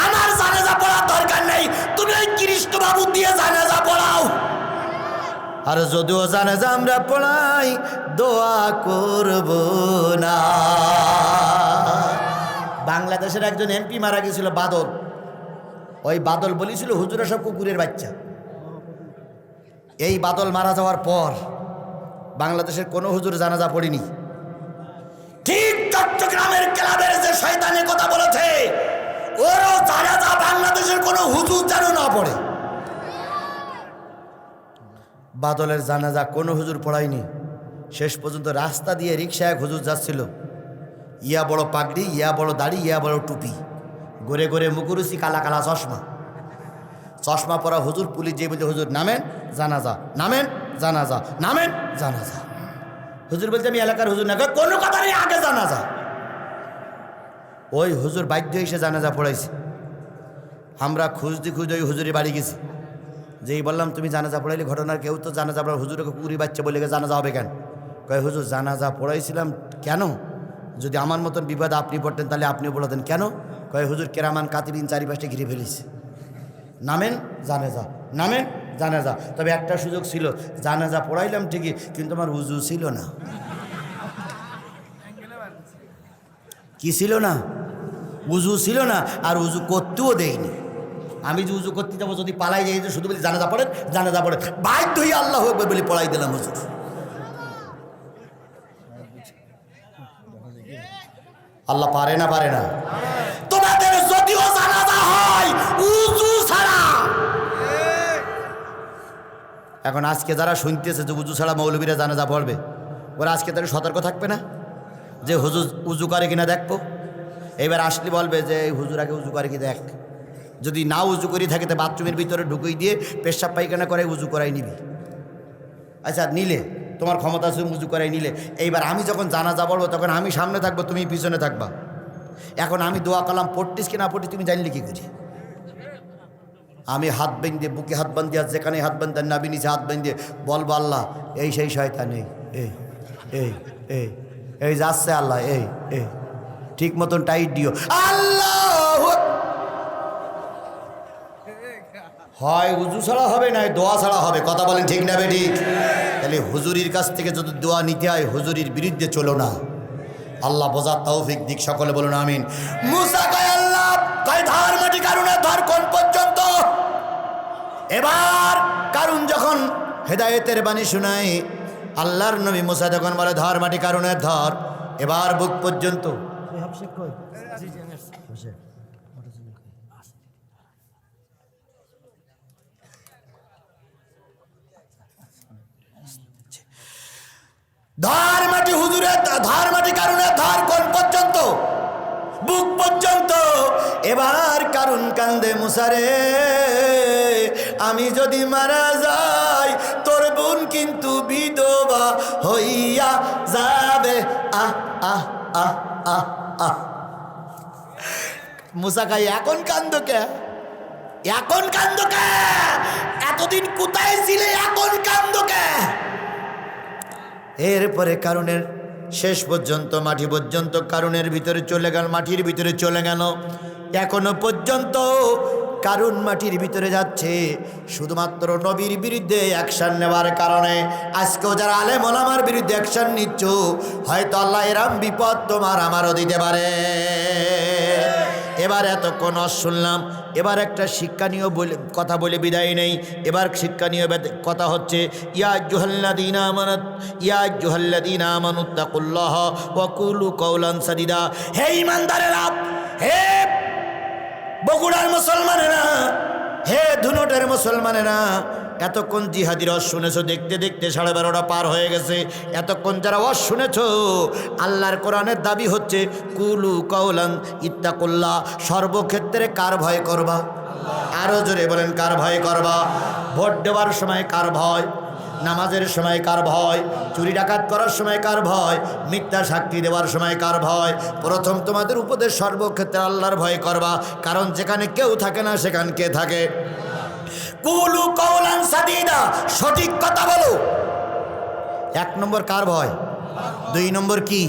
আমার জানাজা পড়ার দরকার নেই, তুমি ওই কৃষ্ণ বাবু দিয়ে জানাজা পড়াও। আর যদিও জানাজা আমরা পড়াই, দোয়া করব না। বাংলাদেশের একজন এমপি মারা গেছিল, বাদল। ওই বাদল বলেছিল হুজুরা সব কুকুরের বাচ্চা। এই বাদল মারা যাওয়ার পর বাংলাদেশের কোনো হুজুর জানাজা পড়েনি। ঠিক চট্টগ্রামের ক্লাবের যে শয়তানের কথা বলেছে, ওরও জানাজা বাংলাদেশের কোনো হুজুর যেন না পড়ে। বাদলের জানাজা কোনো হুজুর পড়ায়নি। শেষ পর্যন্ত রাস্তা দিয়ে রিক্সায় এক হুজুর যাচ্ছিল, ইয়া বড় পাগড়ি, ইয়া বড় দাড়ি, ইয়া বড় টুপি, গোরে গোরে মুখরুচি, কালা কালা চশমা। চশমা পরা হুজুর, পুলিশ যে বলছে হুজুর নামেন জানাজা, নামেন জানাজা, নামেন জানাজা। হুজুর বলছে আমি এলাকার হুজুর না, কোনো কথা নেই, আগে জানাজা। ওই হুজুর বাধ্য এসে জানাজা পড়াইছে। আমরা খুঁজতে খুঁজতে ওই হুজুরের বাড়ি গেছি। যেই বললাম তুমি জানাজা পড়াইলে, ঘটনার কেউ তো জানাজা পড়া, হুজুরকে কুড়ি বাচ্চা বলে জানাজা হবে কেন? কয় হুজুর জানাজা পড়াইছিলাম। কেন? যদি আমার মতন বিপদ আপনি পড়তেন তাহলে আপনিও পড়াতেন। কেন? কয় হুজুর কেরামান কাতিবিন চারিপাশে ঘিরে ফেলিস, নামেন জানাজা, নামেন জানাজা। তবে একটা সুযোগ ছিল, জানাজা পড়াইলাম ঠিকই, কিন্তু আমার উজু ছিল না। কি ছিল না? উজু ছিল না, আর উজু করতেও দেয়নি। আমি যে উজু করতে যাবো, যদি পালাই যাই, শুধু বলি জানাজা পড়েন, জানাজা পড়েন, বাধ্য হয়ে আল্লাহ একবার বলে পড়াই দিলাম হুজুর। আল্লাহ পারে না, পারে না? তোমাদের যদিও জানাজা হয় উজু ছাড়া। এখন আজকে যারা শুনতেছে যে উজু ছাড়া মৌলবীরা জানাজা পড়বে, ওরা আজকে তারা সতর্ক থাকবে না যে হুজুর উজু করে কিনা দেখবো। এবার আসলে বলবে যে এই হুজুর আগে উজু করে কি দেখ। যদি না উজু করি থাকে তো বাথরুমের ভিতরে ঢুকিয়ে দিয়ে পেশাব পায়খানা করে উজু করাই নিবি। আচ্ছা নিলে তোমার ক্ষমতা আছে উজু করাই নিলে, এইবার আমি যখন জানাজা পড়বো তখন আমি সামনে থাকবো, তুমি পিছনে থাকবা। এখন আমি দোয়া কালাম পড়তিস কি না পড়তিস তুমি জানলে কি করি? আমি হাত বেঁধে বুকে হাত বান্ধিয়া, যেখানে হাত বান্ধেন নাবি নিচে হাত বেঁধে বলবো আল্লাহ এই সেই শয়তান, এই এই এই এই এই যাচ্ছে আল্লাহ, এই এই ঠিক মতন টাইট দিও আল্লাহ। হয় উজু ছাড়া হবে, না দোয়া ছাড়া হবে। কথা বলেন ঠিক না বেঠিক? তাহলে হুজুরির কাছ থেকে যদি দোয়া নিতে হয়, হুজুরির বিরুদ্ধে চলো না। আল্লাহ বোঝার তৌফিক দিক, সকলে বলুন আমিন। মুসা কয় আল্লাহ কয় ধর মাটি কারুনের ধর কোন পর্যন্ত। এবার কারুন যখন হেদায়েতের বাণী শোনায়, আল্লাহর নবী মুসা যখন বলে ধর মাটি কারুনের ধর, এবার বুক পর্যন্ত। ধর মাটি হুজুরের ধর মাটি কারুনের ধর কোন পর্যন্ত? বুক পর্যন্ত। এবার কারুন কান্দে মুসারে, আমি যদি মারা যাই তোর বোন কিন্তু বিধবা হইয়া যাবে। আহ আহ আহ আহ আহ। মুসা কাই এখন কান্দ কে? এখন কান্দ কে? এতদিন কোথায় ছিলে, এখন কান্দ কে? এরপরে কারুনের শেষ পর্যন্ত মাটি পর্যন্ত কারুনের ভিতরে চলে গেল, মাটির ভিতরে চলে গেল। এখনো পর্যন্ত কারুন মাটির ভিতরে যাচ্ছে, শুধুমাত্র নবীর বিরুদ্ধে অ্যাকশন নেওয়ার কারণে। আজকেও যারা আলেম ওলামার বিরুদ্ধে অ্যাকশন নিচ্ছ, হয়তো আল্লাহ এরম বিপদ তোমার আমারও দিতে পারে। এবার এতক্ষণ শুনলাম, এবার একটা শিক্ষণীয় কথা বলে বিদায় নেই। এবার শিক্ষণীয় কথা হচ্ছে ইয়া আইয়ুহাল্লাযীনা আমানুত্তাকুল্লাহ ওয়া কুলু কওলান সাদীদা। হে ঈমানদারেরা, হে বগুড়ার মুসলমানেরা, হে ধুনটের মুসলমানেরা, এতক্ষণ জিহাদির ওয়াজ শুনেছো, দেখতে দেখতে 12:30 পার হয়ে গেছে। এতক্ষণ যারা ওয়াজ শুনেছো, আল্লাহর কোরআনের দাবি হচ্ছে কুলু কওলান ইত্তাকুল্লাহ। সর্বক্ষেত্রে কার ভয় করবা? আরো জোরে বলেন, কার ভয় করবা? ভোট দেওয়ার সময় কার ভয়? নামাজের সময় কার ভয়? চুরি ডাকাত করার সময় কার ভয়? মিথ্যা সাক্ষী দেওয়ার সময় কার ভয়? প্রথম তোমাদের উপদেশ সর্বক্ষেত্রে আল্লাহর ভয় করবা, কারণ যেখানে কেউ থাকে না সেখানে কে থাকে? কুলু কওলান সাদীদা, সঠিক কথা বলো। এক নম্বর কার ভয়? দুই নম্বর কি?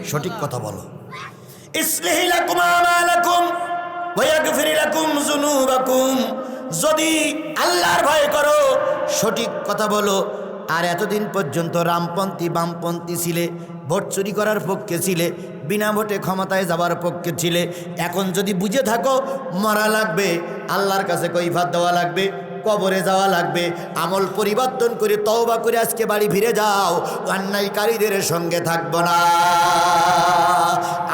সঠিক কথা বলো। ইসলিহি লাকুম আমালাকুম ওয়া ইয়াগফির লাকুম যুনুবাকুম, যদি আল্লাহর ভয় করো, সঠিক কথা বলো। আর এতদিন পর্যন্ত রামপন্থী বামপন্থী ছিলে, ভোট চুরি করার পক্ষে ছিলে, বিনা ভোটে ক্ষমতায় যাবার পক্ষে ছিলে, এখন যদি বুঝে থাকো মরা লাগবে, আল্লাহর কাছে কৈফাত দেওয়া লাগবে, কবরে যাওয়া লাগবে, আমল পরিবর্তন করে তওবা করে আজকে বাড়ি ফিরে যাও, অন্যায়কারীদের সঙ্গে থাকবো না।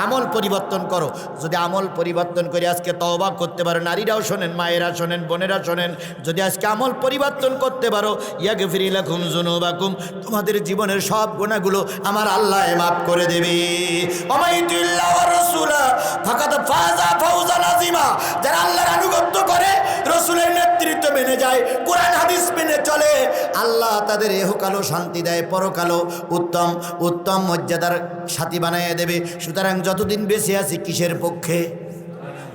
আমল পরিবর্তন করো। যদি আমল পরিবর্তন করে আজকে তওবা করতে পারো, নারীরাও শোনেন, মায়েরা শোনেন, বোনেরা শোনেন, যদি আজকে আমল পরিবর্তন করতে পারো, ইয়াগফির লাকুম যুনুবাকুম, তোমাদের জীবনের সব গুনাহগুলো আমার আল্লাহ মাফ করে দেবে। ওমাইতুল্লাহ ওয়া রাসূলা ফাকাদ ফাযা ফাওজান আযীমা, যারা আল্লাহর আনুগত্য করে, রাসূলের নেতৃত্ব মেনে যায়, কোরআন হাদিস মেনে চলে, আল্লাহ তাদের ইহকালও শান্তি দেয়, পরকালও উত্তম উত্তম মর্যাদার সাথী বানাইয়া দেবে। সুতরাং যতদিন বেঁচে আছি কিসের পক্ষে?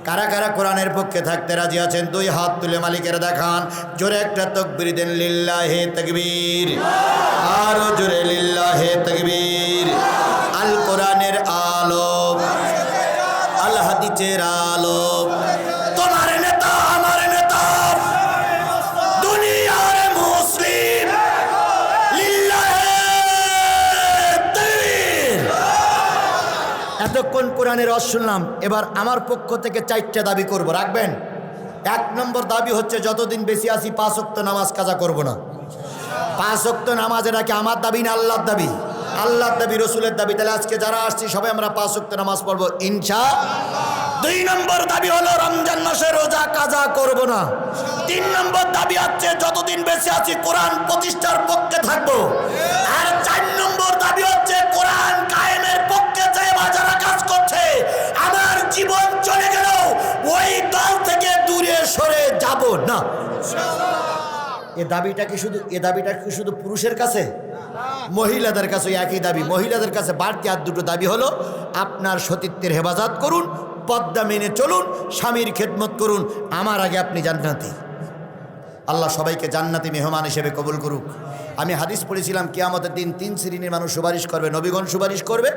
কারা কারা কোরআনের পক্ষে থাকতে রাজি আছেন? দুই হাত তুলে মালিকের দেখান, জোরে একটা তাকবীর দেন, লিল্লাহি তাকবীর, আরো জোরে লিল্লাহি তাকবীর। আল কোরআনের আলো, আল হাদিসের আলো, তোমার নেতা আমার নেতা, দুনিয়ার মুসলিম, লিল্লাহি তাকবীর। এতক্ষণ কোরআনের রস শুনলাম, এবার আমার পক্ষ থেকে 4টা দাবি করব, রাখবেন। 1 নম্বর দাবি হচ্ছে যতদিন বেশি আছি 5 ওয়াক্ত নামাজ কাজা করব না। 5 ওয়াক্ত নামাজ, এটা কি আমার দাবি না আল্লাহর দাবি? আল্লাহর দাবি, রসুলের দাবি। তাহলে আজকে যারা আসছি সবাই আমরা 5 ওয়াক্ত নামাজ পড়বো ইনশাআল্লাহ। 2 নম্বর দাবি হলো রমজান মাসে রোজা কাজা করব না। 3 নম্বর দাবি হচ্ছে যতদিন বেঁচে আছি কোরআন প্রতিষ্ঠার পক্ষে থাকবো। আর 4 নম্বর দাবি হচ্ছে কোরআন কায়েমের পক্ষে যারা কাজ করছে, আমার জীবন চলে গেল ওই দল থেকে দূরে সরে যাব না। এ দাবিটা কি শুধু পুরুষের কাছে? মহিলাদের কাছে একই দাবি। মহিলাদের কাছে বাড়তি আর 2টো দাবি হলো, আপনার সতীত্বের হেফাজত করুন, পর্দা মেনে চলুন, স্বামীর খেদমত করুন, আমার আগে আপনি জান্নাতি। আল্লাহ সবাইকে জান্নাতি মেহমান হিসেবে কবুল করুক। আমি হাদিস পড়েছিলাম, কিয়ামতের দিন 3 শ্রেণীর মানুষ সুপারিশ করবে। নবীগণ সুপারিশ করবে,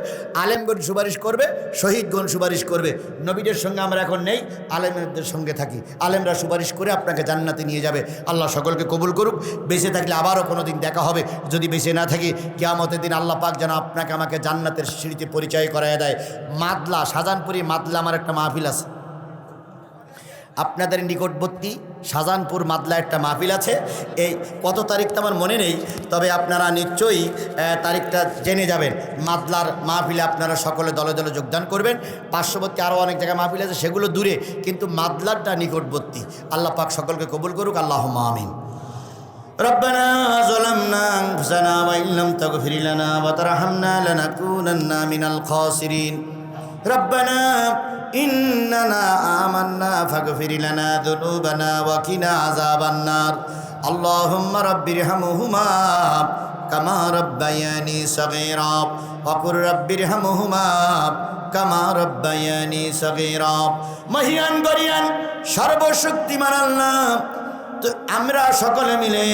আলেমগণ সুপারিশ করবে, শহীদগণ সুপারিশ করবে। নবীদের সঙ্গে আমরা এখন নেই, আলেমদের সঙ্গে থাকি। আলেমরা সুপারিশ করে আপনাকে জান্নাতে নিয়ে যাবে। আল্লাহ সকলকে কবুল করুক। বেঁচে থাকলে আবারও কোনো দিন দেখা হবে, যদি বেঁচে না থাকি কিয়ামতের দিন আল্লাহ পাক যেন আপনাকে আমাকে জান্নাতের সিঁড়িতে পরিচয় করায় দেয়। মাদলা, শাহজাহানপুরি মাদলা আমার একটা মাহফিল আছে, আপনাদের নিকটবর্তী শাহজাহানপুর মাদলা একটা মাহফিল আছে। এই কত তারিখটা আমার মনে নেই, তবে আপনারা নিশ্চয়ই তারিখটা জেনে যাবেন। মাদলার মাহফিলে আপনারা সকলে দলে দলে যোগদান করবেন। পার্শ্ববর্তী আরও অনেক জায়গায় মাহফিল আছে, সেগুলো দূরে, কিন্তু মাদলারটা নিকটবর্তী। আল্লাহ পাক সকলকে কবুল করুক, আল্লাহুম্মা আমিন। রব্বানা যালামনা আনফুসানা ওয়া ইল্লাম তাগফির লানা ওয়া তারহামনা লানাকুনান্না মিনাল খাসিরিন। রব্বানা ইন্নানা আমান্না ফাগফির লানা যুনুবানা ওয়া কিনা আযাবান নার। আল্লাহুম্মা রাব্বিরহামহুমা কামা রাব্বায়ানি সাগীরা ওয়া কুর রাব্বিরহামহুমা কামা রাব্বায়ানি সাগীরা। মহিয়ান গরিয়ান সর্বশক্তিমান আল্লাহ, তো আমরা সকলে মিলে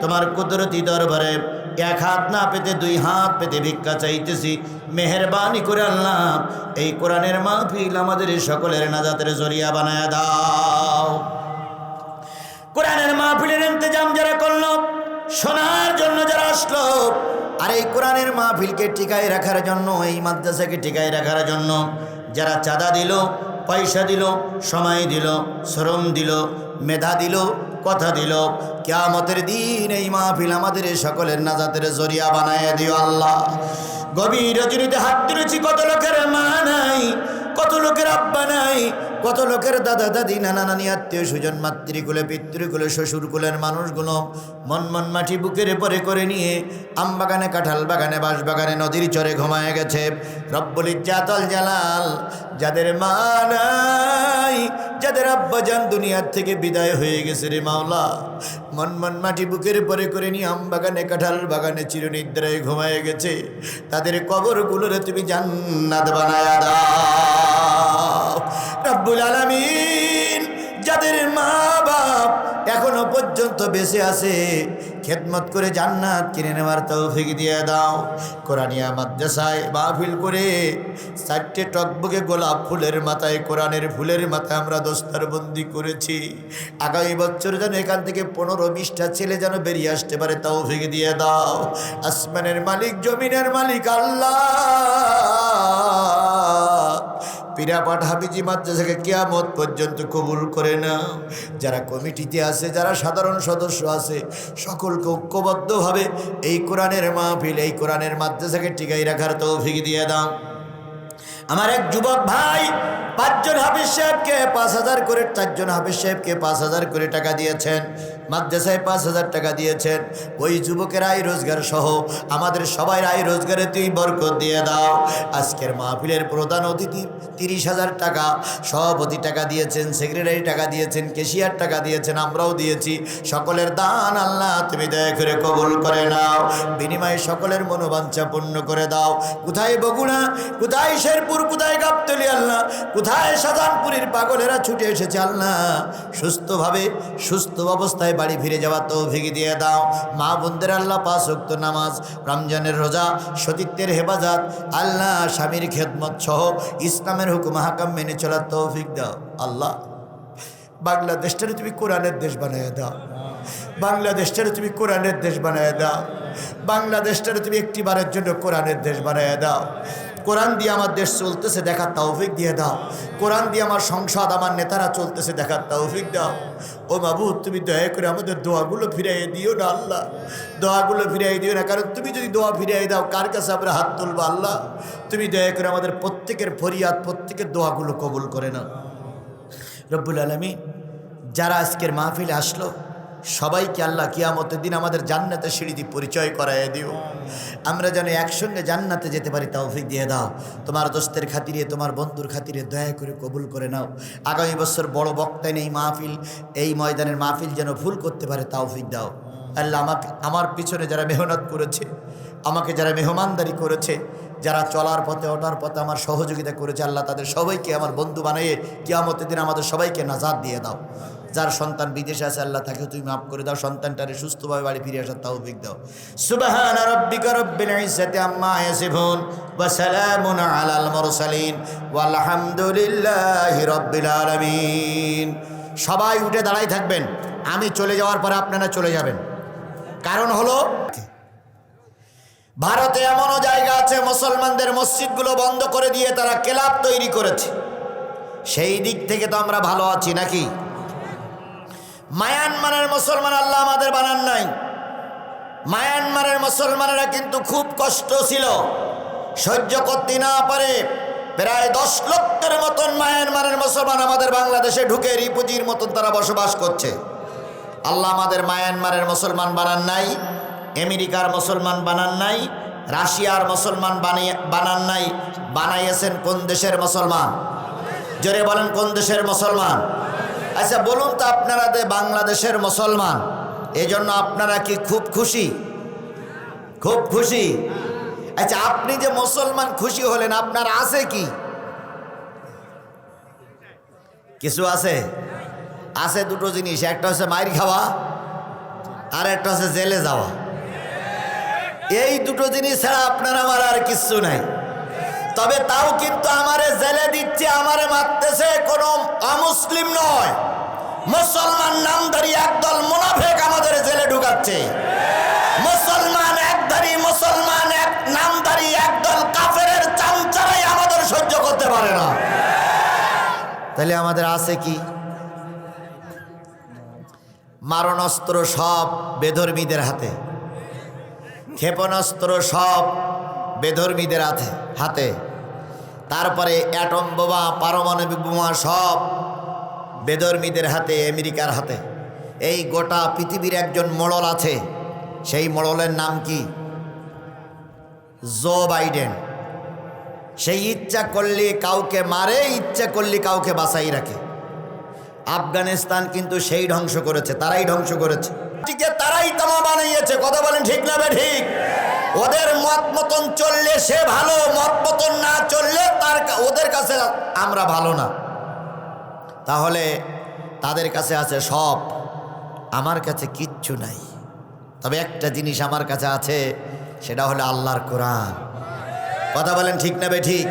তোমার কুদরতি দরবারে 1 হাত না পেতে 2 হাত পেতে ভিক্ষা চাইতেছি। মেহেরবানি করে আল্লাহ এই কোরআনের মাহফিল আমাদের সকলের নাজাতের জরিয়া বানায় দাও। কোরআনের মাহফিলের ইন্তজাম যারা করলো, শোনার জন্য যারা আসলো, আর এই কোরআনের মাহফিলকে টিকায় রাখার জন্য, এই মাদ্রাসাকে টিকায় রাখার জন্য যারা চাঁদা দিল, পয়সা দিল, সময় দিল, শ্রম দিল, মেধা দিল, কথা দিল, কিয়ামতের দিন এই মাহফিল আমাদের সকলের নাজাতের জরিয়া বানায় দিও আল্লাহ। গভীর রজনীতে হাত তুলেছি, কত লোকের মা নাই, কত লোকের আব্বা নাই, কত লোকের দাদা দাদি নানা নানি আত্মীয় স্বজন মাতৃকুলে পিতৃকুলে শ্বশুরকুলের মানুষগুলো মন মাটি বুকের পরে করে নিয়ে আম বাগানে কাঁঠাল বাগানে বাঁশ বাগানে নদীর চরে ঘুমায় গেছে। রব্বুল ইজ্জাতুল জালাল যাদের মা নাই, যাদের আব্বাজান দুনিয়ার থেকে বিদায় হয়ে গেছে রে মাওলা, মন মাটি বুকের পরে করে নিয়ে আম বাগানে কাঁঠাল বাগানে চিরনিদ্রায় ঘুমায় গেছে, তাদের কবরগুলোরে তুমি জান্নাত বানায়া দাও রব্বুল আলামিন। যাদের মা বাপ এখনো পর্যন্ত বেঁচে আছে, খেদমত করে জান্নাত কিনে নেওয়ার তৌফিক দিয়ে দাও। কোরআনিয়া মাদ্রাসায় মাহফিল করে 4টে টকবকে গোলাপ ফুলের মাথায়, কোরআনের ফুলের মাথায় আমরা দস্তারবন্দি করেছি। আগামী বছর যেন এখান থেকে 15-20টা ছেলে যেন বেরিয়ে আসতে পারে তৌফিক দিয়ে দাও। আসমানের মালিক জমিনের মালিক আল্লাহ, পীরাপাঠ হাফিজি মাদ্রাসাকে কিয়ামত পর্যন্ত কবুল করে নাও। যারা কমিটিতে আছে, যারা সাধারণ সদস্য আছে, সকলকে ঐক্যবদ্ধভাবে এই কোরআনের মাহফিল, এই কোরআনের মাদ্রাসাকে টিকাই রাখার তৌফিক দিয়ে দাও। আমার এক যুবক ভাই 5 জন হাফিজ সাহেবকে 5,000 করে, 4 জন হাফিজ সাহেবকে 5,000 করে টাকা দিয়েছেন, মাদ্রাসায় 5,000 টাকা দিয়েছেন। ওই যুবকের আয় রোজগার সহ আমাদের সবাই আয় রোজগারে তুই বরকত দিয়ে দাও। আজকের মাহফিলের প্রধান অতিথি 30,000 টাকা, সভাপতি টাকা দিয়েছেন, সেক্রেটারি টাকা দিয়েছেন, ক্যাশিয়ার টাকা দিয়েছেন, আমরাও দিয়েছি। সকলের দান আল্লাহ তুমি দয়া করে কবুল করে নাও, বিনিময়ে সকলের মনোবাঞ্ছা পূর্ণ করে দাও। কোথায় বগুড়া, কোথায় শেরপুর, কোথায় গাবতলী আল্লাহ, কোথায় শাহজাহানপুরের পাগলেরা ছুটে এসেছে আল্লাহ, সুস্থভাবে সুস্থ অবস্থায় বাড়ি ফিরে যাওয়া তৌফিক দিয়ে দাও। মা বোনদের আল্লাহ 5 ওয়াক্ত নামাজ, রমজানের রোজা, সতীত্বের হেফাজত আল্লাহ, স্বামীর খেদমত সহ ইসলামের হুকুম হাকাম মেনে চলার তৌফিক দাও। আল্লাহ বাংলাদেশটারে তুমি কোরআনের দেশ বানায় দাও, বাংলাদেশটারে তুমি কোরআনের দেশ বানায় দাও, বাংলাদেশটারে তুমি একটিবারের জন্য কোরআনের দেশ বানায় দাও। কোরআন দিয়ে আমার দেশ চলতেছে দেখার তৌফিক দিয়ে দাও, কোরআন দিয়ে আমার সংসদ, আমার নেতারা চলতেছে দেখার তৌফিক দাও। ও মাবুদ তুমি দয়া করে আমাদের দোয়াগুলো ফিরাইয়ে দিও না আল্লাহ, দোয়াগুলো ফিরাইয়ে দিও না, কারণ তুমি যদি দোয়া ফিরাইয়ে দাও কার কাছে আমরা হাত তুলবো আল্লাহ। তুমি দয়া করে আমাদের প্রত্যেকের ফরিয়াদ, প্রত্যেকের দোয়াগুলো কবুল করে নাও রব্বুল আলামিন। যারা আজকের মাহফিলে আসলো সবাইকে আল্লাহ কিয়ামতের দিন আমাদের জান্নাতের সিঁড়ি দিয়ে পরিচয় করাইয়ে দিও, আমরা যেন একসঙ্গে জান্নাতে যেতে পারি তৌফিক দিয়ে দাও। তোমার দোস্তের খাতিরে, তোমার বন্ধুর খাতিরে দয়া করে কবুল করে নাও। আগামী বছর বড় বক্তায় নেই মাহফিল, এই ময়দানের মাহফিল যেন ফুল করতে পারে তৌফিক দাও আল্লাহ। আমার পিছনে যারা মেহনত করেছে, আমাকে যারা মেহমানদারি করেছে, যারা চলার পথে ওঠার পথে আমার সহযোগিতা করেছে আল্লাহ, তাদের সবাইকে আমার বন্ধু বানিয়ে কিয়ামতের দিন আমাদের সবাইকে নাজাত দিয়ে দাও। যার সন্তান বিদেশে আছে আল্লাহ তাকে তুমি মাফ করে দাও, সন্তানটারে সুস্থভাবে বাড়ি ফিরে আসার তৌফিক দাও। সুবহানা রাব্বিকা রাব্বিল ইজ্জাতি আম্মা ইয়াসিফুন ওয়া সালামুন আলাল মুরসালিন ওয়ালহামদুলিল্লাহি রাব্বিল আলামিন। সবাই উঠে দাঁড়াই থাকবেন, আমি চলে যাওয়ার পরে আপনারা চলে যাবেন। কারণ হলো ভারতে এমনও জায়গা আছে মুসলমানদের মসজিদগুলো বন্ধ করে দিয়ে তারা ক্লাব তৈরি করেছে, সেই দিক থেকে তো আমরা ভালো আছি নাকি? মায়ানমারের মুসলমান আল্লাহ আমাদের বানান নাই, মায়ানমারের মুসলমানেরা কিন্তু খুব কষ্ট ছিল, সহ্য করতে না পারে প্রায় 10 লক্ষের মতন মায়ানমারের মুসলমান আমাদের বাংলাদেশে ঢুকে রিপুজির মতন তারা বসবাস করছে। আল্লাহ আমাদের মায়ানমারের মুসলমান বানান নাই, আমেরিকার মুসলমান বানান নাই, রাশিয়ার মুসলমান বানান নাই, বানাইয়েছেন কোন দেশের মুসলমান? জোরে বলেন কোন দেশের মুসলমান? আচ্ছা বলুন তো, আপনারা বাংলাদেশের মুসলমান, এজন্য আপনারা কি খুব খুশি? খুব খুশি? আচ্ছা আপনি যে মুসলমান খুশি হলেন, আপনার আছে কি? কিছু আছে? আছে দুটো জিনিস, একটা হচ্ছে মাইর খাওয়া আর একটা হচ্ছে জেলে যাওয়া। এই দুটো জিনিস ছাড়া আপনার আমার আর কিচ্ছু নাই। তবে তাও কিন্তু আমারে জেলে দিচ্ছে, আমারে মারতেছে কোনো অমুসলিম নয়, মুসলমান নামধারী একদল মুনাফিক আমাদের জেলে ঢুকাচ্ছে। মুসলমান একধারী, মুসলমান এক নামধারী একদল কাফেরের চামচারাই আমাদের সহ্য করতে পারে না। তাহলে আমাদের আছে কি? মারণাস্ত্র সব বেধর্মীদের হাতে, ক্ষেপণাস্ত্র সব বেধর্মীদের হাতে। তারপরে অ্যাটম বোমা, পারমাণবিক বোমা সব বেধর্মীদের হাতে, আমেরিকার হাতে। এই গোটা পৃথিবীর একজন মোড়ল আছে, সেই মোড়লের নাম কি? Joe Biden. সেই ইচ্ছা করলে কাউকে মারে, ইচ্ছা করলে কাউকে বাঁচাই রাখে। আফগানিস্তান কিন্তু সেই ধ্বংস করেছে, তারাই ধ্বংস করেছে, ঠিক তারাই তামা বানিয়েছে। কথা বলেন ঠিক না ঠিক? ওদের মত মতন চললে সে ভালো, মত মতন না চললে ওদের কাছে আমরা ভালো না। তাহলে তাদের কাছে আছে সব, আমার কাছে কিচ্ছু নাই। তবে একটা জিনিস আমার কাছে আছে, সেটা হলো আল্লাহর কোরআন। কথা বলেন ঠিক না ঠিক?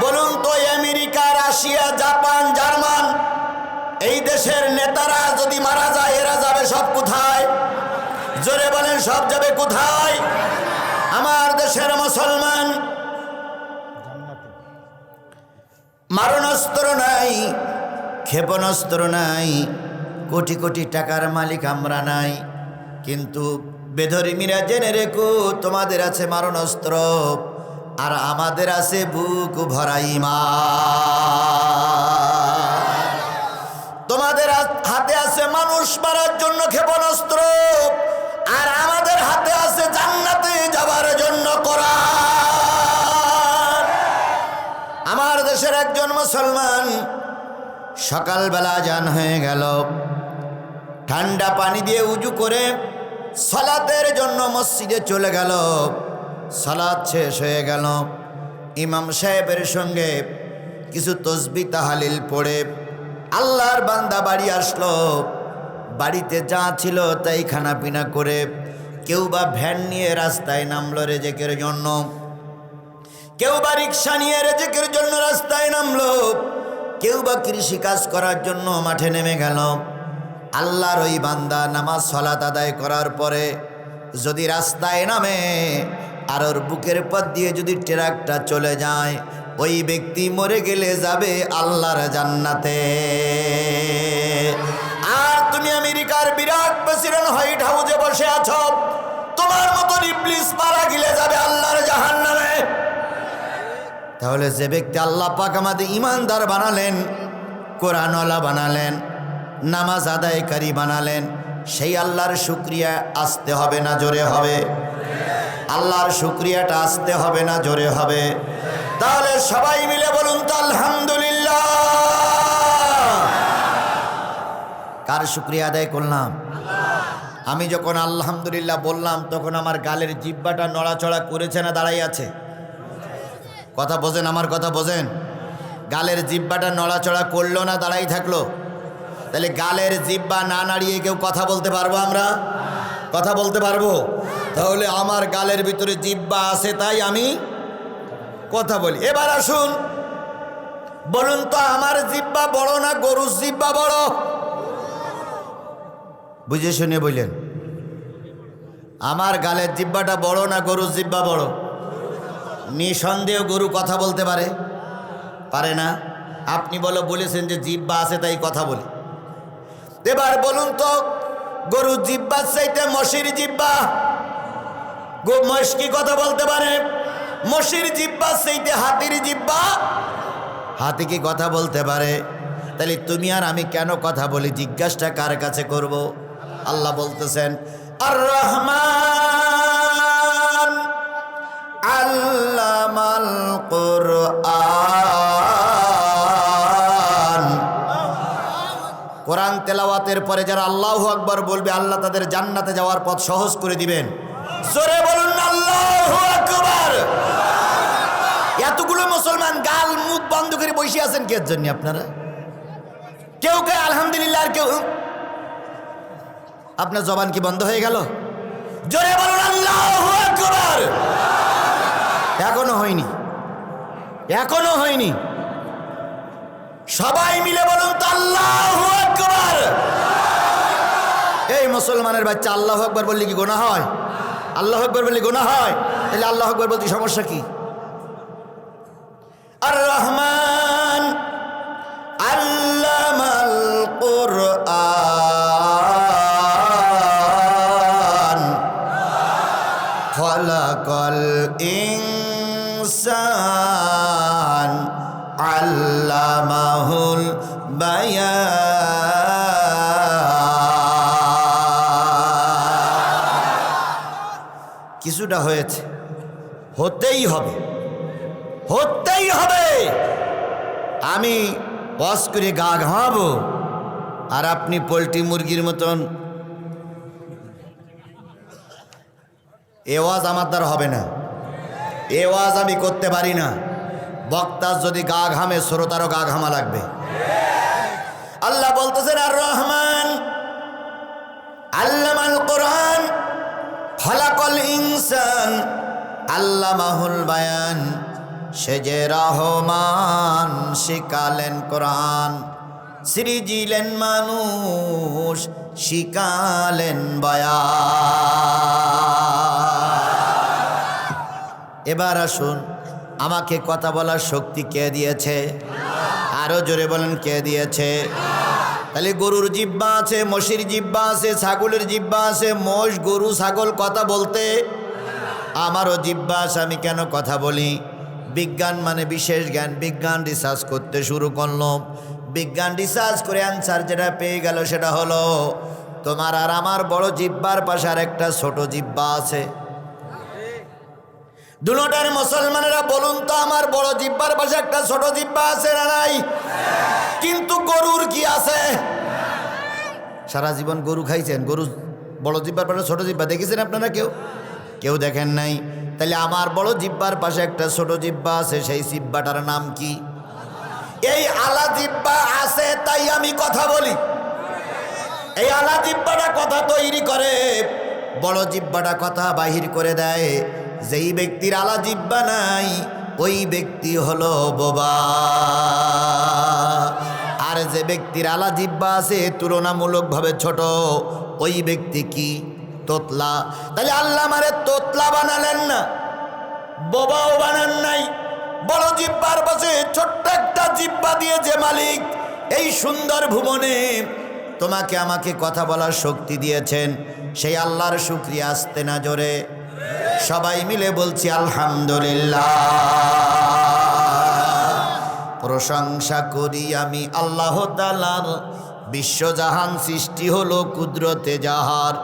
বলুন তো, আমেরিকা, রাশিয়া, জাপান, জার্মান এই দেশের নেতারা যদি মারা যায়, এরা যাবে সব কোথায়? জোরে বলেন, সব যাবে কোথায়? আমার দেশের মুসলমান মারণাস্ত্র নাই, ক্ষেপণাস্ত্র নাই, কোটি কোটি টাকার মালিক আমরা নাই, কিন্তু বেধর্মীরা জেনে রেখো, তোমাদের আছে মারণাস্ত্র আর আমাদের আছে বুক ভরা ঈমান। তোমাদের হাতে আছে মানুষ মারার জন্য ক্ষেপণাস্ত্র, আর আমাদের হাতে আছে জান্নাতে যাবার জন্য কোরআন। আমার দেশের একজন মুসলমান সকালবেলা আজান হয়ে গেল, ঠান্ডা পানি দিয়ে উজু করে সালাতের জন্য মসজিদে চলে গেল। সালাত শেষ হয়ে গেল, ইমাম সাহেবের সঙ্গে কিছু তসবিহ তাহলিল পড়ে আল্লাহর বান্দা বাড়ি আসলো। বাড়িতে যা ছিল তাই খানা পিনা করে, কেউ বা ভ্যান নিয়ে রাস্তায় নামলো রেজেকের জন্য, কেউ বা রিক্সা নিয়ে রেজেকের জন্য রাস্তায় নামলো, কেউ বা কৃষি কাজ করার জন্য মাঠে নেমে গেল। আল্লাহর ওই বান্দা নামাজ সালাত আদায় করার পরে যদি রাস্তায় নামে আর ওর বুকের পথ দিয়ে যদি ট্রাকটা চলে যায়, ওই ব্যক্তি মরে গেলে যাবে আল্লাহর জান্নাতে। আর তুমি আমেরিকার বিরাট প্রেসিডেন্ট হোয়াইট হাউসে বসে আছো, তোমার মতো ইবলিস মারা গেলে যাবে আল্লাহর জাহান্নামে। তাহলে যে ব্যক্তি আল্লাহ পাক আমাদের ইমানদার বানালেন, কোরআনওয়ালা বানালেন, নামাজ আদায়কারী বানালেন, সেই আল্লাহর শুকরিয়া আসতে হবে না জোরে হবে? আল্লাহর শুকরিয়াটা আসতে হবে না জোরে হবে? তাহলে সবাই মিলে বলুন তো আলহামদুলিল্লাহ। কার শুকরিয়া আদায় করলাম? আমি যখন আলহামদুলিল্লাহ বললাম, তখন আমার গালের জিহ্বাটা নড়াচড়া করেছে না দাঁড়াই আছে? কথা বোঝেন, আমার কথা বোঝেন? গালের জিহ্বাটা নড়াচড়া করলো না দাঁড়াই থাকলো? তাহলে গালের জিহ্বা না নাড়িয়ে কেউ কথা বলতে পারবো? আমরা কথা বলতে পারবো? তাহলে আমার গালের ভিতরে জিহ্বা আছে, তাই আমি কথা বলি। এবার আসুন, বলুন তো, আমার জিহ্বা বড় না গরুর জিহ্বা বড়? বুঝে শুনে বললেন, আমার গালের জিহ্বাটা বড় না গরুর জিহ্বা বড়? নিঃসন্দেহ গরু কথা বলতে পারে, পারে না? আপনি বলেছেন যে জিহ্বা আছে তাই কথা বলি। এবার বলুন তো, গরুর জিহ্বার চাইতে মশির জিহ্বা, মহিষ কি কথা বলতে পারে? মশির জিহ্বার চাইতে হাতির জিহ্বা, হাতি কি কথা বলতে পারে? তাহলে তুমি আর আমি কেন কথা বলি, জিজ্ঞাসা কার কাছে করব? আল্লাহ বলতেছেন, আর রহমান আল্লামাল কুরআন। কোরআন তেলাওয়াতের পরে যারা আল্লাহু আকবার বলবে, আল্লাহ তাদের জান্নাতে যাওয়ার পথ সহজ করে দিবেন। জোরে বলুন আল্লাহু আকবার। এতগুলো মুসলমান গাল মুখ বন্ধ করে বসে আছেন কে জন্য আপনারা? কেউ কে আলহামদুলিল্লাহ, আর কেউ, আপনার জবান কি বন্ধ হয়ে গেল? জোরে বলুন আল্লাহু আকবার। এখনো হয়নি, এখনো হয়নি। সবাই মিলে বলুন তো আল্লাহু আকবার। এই মুসলমানের বাচ্চা আল্লাহু আকবার বললে কি গুনাহ হয়? আল্লাহু আকবার বললে গুনাহ হয়? তাহলে আল্লাহু আকবার বলতে সমস্যা কি? আর রহমান আল্লামাল কুরআন খালাকাল ইনসান কিছুটা হয়েছে, হতেই হবে, হতেই হবে। আমি বস করে গা ঘামাবো আর আপনি পোলট্রি মুরগির মতন, এ ওয়াজ আমার দ্বারা হবে না, এ ওয়াজ আমি করতে পারি না। বক্তার যদি গা ঘামে শ্রোতারও গা ঘামা লাগবে। আল্লাহ বলতেছেন আর রহমান আল্লামাল কোরআন খালাকাল ইনসান আল্লামাহুল বায়ান, সে যে রহমান শিখালেন কোরআন, সৃজিলেন মানুষ শিখালেন বায়ান। এবার আসুন, আমাকে কথা বলার শক্তি কে দিয়েছে? আরো জোরে বলেন, কে দিয়েছে? তাহলে গরুর জিহ্বা আছে, মশির জিহ্বা আছে, ছাগলের জিহ্বা আছে। মোষ, গরু, ছাগল কথা বলতে আমারও জিহ্বা আছে, আমি কেন কথা বলি? বিজ্ঞান মানে বিশেষ জ্ঞান। বিজ্ঞান রিসার্চ করতে শুরু করলাম, বিজ্ঞান রিসার্চ করে অ্যান্সার যেটা পেয়ে গেল সেটা হলো তোমার আর আমার বড় জিহ্বার পাশে আর একটা ছোট জিহ্বা আছে। দুটার মুসলমানেরা বলুন তো, আমার বড় জিহ্বার পাশে একটা ছোট জিহ্বা আছে না নাই? কিন্তু গরুর কি আছে? সারা জীবন গরু খাইছেন, গরু বড় জিহ্বার পাশে ছোট জিহ্বা দেখেছেন আপনারা? কেউ কেউ দেখেন নাই। তাহলে আমার বড় জিহ্বার পাশে একটা ছোট জিহ্বা আছে, সেই জিহ্বাটার নাম কি? এই আলা জিহ্বা আছে তাই আমি কথা বলি। এই আলা জিহ্বাটা কথা তৈরি করে, বড় জিহ্বাটা কথা বাহির করে দেয়। যেই ব্যক্তির আলা জিহ্বা নাই ওই ব্যক্তি হলো বোবা, আর যে ব্যক্তির আলা জিহ্বা আছে তুলনামূলকভাবে ছোট ওই ব্যক্তি কি? তোতলা। তাহলে আল্লাহ আমারে তোতলা বানালেন না, বোবাও বানান নাই। বড় জিহ্বার পাশে ছোট্ট একটা জিহ্বা দিয়ে যে মালিক এই সুন্দর ভুবনে তোমাকে আমাকে কথা বলার শক্তি দিয়েছেন, সেই আল্লাহর শুকরিয়া আসতে না জোরে সবাই মিলে বলছি আলহামদুলিল্লাহ। প্রশংসা করি আমি আল্লাহ তাআলার, বিশ্বজাহান সৃষ্টি হলো কুদরতে যাহার,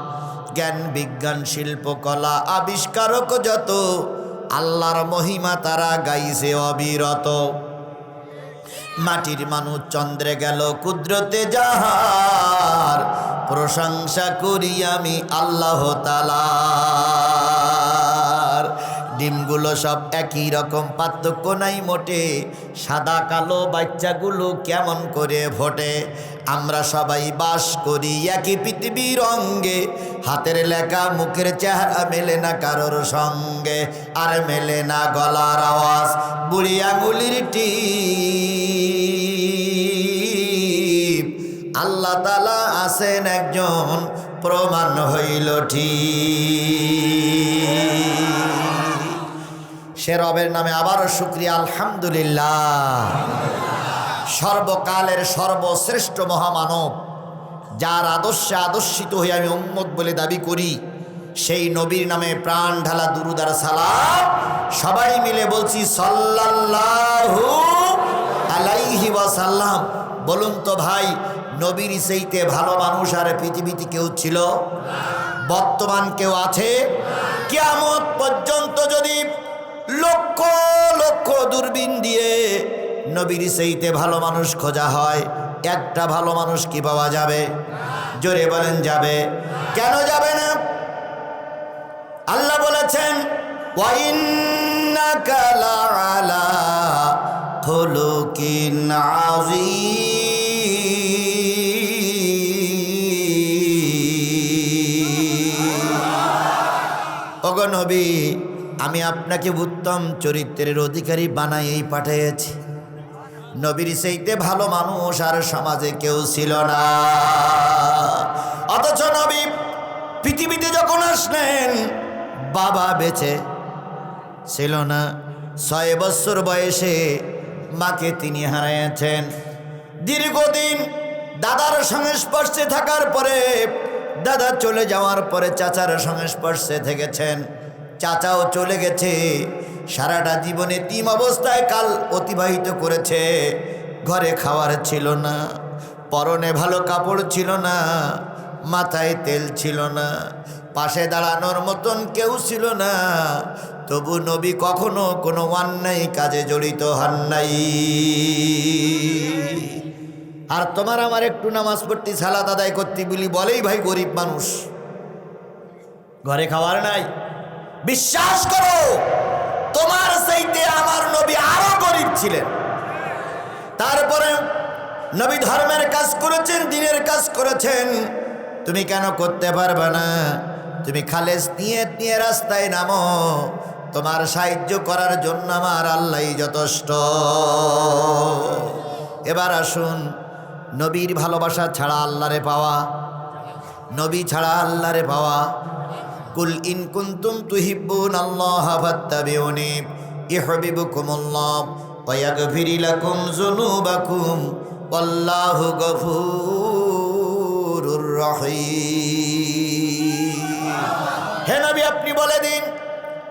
জ্ঞান বিজ্ঞান শিল্পকলা আবিষ্কারক যত, আল্লাহর মহিমা তারা গাইছে অবিরত। মাটির মানুষ চন্দ্রে গেল কুদরতে যাহার, প্রশংসা করি আমি আল্লাহ তাআলার। ডিমগুলো সব একই রকম, পার্থক্য নাই মোটে, সাদা কালো বাচ্চাগুলো কেমন করে ফোটে। আমরা সবাই বাস করি একই পৃথিবীর অঙ্গে, হাতের লেখা মুখের চেহারা মেলে না কারোর সঙ্গে, আর মেলে না গলার আওয়াজ বুড়ি আঙুলির টিপ। আল্লাহ তাআলা আছেন একজন, প্রমাণ হইল ঠিক। সে রবের নামে আবারও শুকরিয়া আলহামদুলিল্লাহ। সর্বকালের সর্বশ্রেষ্ঠ মহামানব, যার আদর্শে আদর্শিত হয়ে আমি উম্মত বলে দাবি করি, সেই নবীর নামে প্রাণ ঢালা দুরূদ আর সালাম সবাই মিলে বলছি সাল্লাল্লাহু আলাইহি ওয়াসাল্লাম। বলুন তো ভাই, নবীর চাইতে ভালো মানুষ আর পৃথিবীতে কেউ ছিল? বর্তমান কেউ আছে? কিয়ামত পর্যন্ত যদি লক্ষ লক্ষ দূরবীন দিয়ে নবীর চাইতে ভালো মানুষ খোঁজা হয়, একটা ভালো মানুষ কি পাওয়া যাবে? জোরে বলেন, যাবে? কেন যাবে না? আল্লাহ বলেছেন ওয়া ইন্নাকা লাআলা খুলুকিন আযীম। ওগো নবী, আমি আপনাকে উত্তম চরিত্রের অধিকারী বানাইয়েই পাঠিয়েছি। নবীর চাইতে ভালো মানুষ আর সমাজে কেউ ছিল না। অথচ নবী পৃথিবীতে যখন আসলেন, বাবা বেঁচে ছিল না। 6 বছর বয়সে মাকে তিনি হারিয়েছেন। দীর্ঘদিন দাদার সংস্পর্শে থাকার পরে, দাদা চলে যাওয়ার পরে চাচার সংস্পর্শে থেকেছেন। চাচাও চলে গেছে, সারাটা জীবনে এতিম অবস্থায় কাল অতিবাহিত করেছে। ঘরে খাওয়ার ছিল না, পরনে ভালো কাপড় ছিল না, মাথায় তেল ছিল না, পাশে দাঁড়ানোর মতন কেউ ছিল না, তবু নবী কখনো কোনো অন্যায় কাজে জড়িত হন নাই। আর তোমার আমার একটু নামাজ পড়তে, সালাত আদায় করতে বলি বলেই ভাই গরিব মানুষ, ঘরে খাওয়ার নাই। বিশ্বাস করো, তোমার চাইতে আমার নবী আরো গরিব ছিলেন। তারপরে নবী ধর্মের কাজ করেছেন, দ্বীনের কাজ করেছেন। তুমি কেন করতে পারবে না? তুমি খালেস নিয়ত নিয়ে রাস্তায় নামো, তোমার সাহায্য করার জন্য আমার আল্লাহই যথেষ্ট। এবার আসুন, নবীর ভালোবাসা ছাড়া আল্লাহরে পাওয়া, নবী ছাড়া আল্লাহরে পাওয়া। কুল ইন কুনতুম তুহিব্বুনাল্লাহা ফাত্তাবিউনি ইউহিব্বুকুমুল্লাহ ওয়া ইয়াগফির লাকুম যুনুবাকুম ওয়াল্লাহু গফুরুর রহিম। হে নবী, আপনি বলে দিন,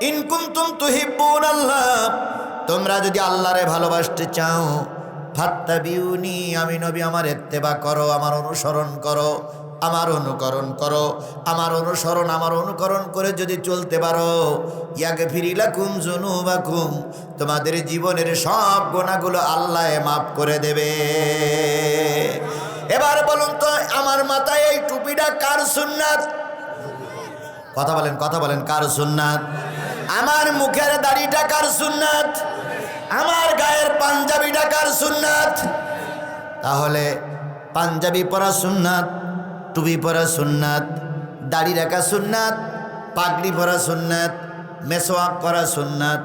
ইন কুনতুম তুহিব্বুনাল্লাহ, তোমরা যদি আল্লাহরে ভালোবাসতে চাও, ফাত্তাবিউনি, আমি নবী আমার ইত্তেবা করো, আমার অনুসরণ করো, আমার অনুকরণ করো। আমার অনুকরণ করে যদি চলতে পারো, ইয়াগফির লাকুম যুনুবাকুম, তোমাদের জীবনের সব গুনাহগুলো আল্লাহ মাফ করে দেবে। এবার বলুন তো, আমার মাথায় এই টুপিটা কার সুন্নাত? কথা বলেন কার সুন্নাত? আমার মুখের দাড়িটা কার সুন্নাত? আমার গায়ের পাঞ্জাবিটা কার সুন্নাত? তাহলে পাঞ্জাবি পরা সুন্নাত, টুপি পরা সুন্নাত, দাড়ি রাখা সুন্নাত, পাগড়ি পরা সুন্নাত, মেসওয়াক করা সুন্নাত,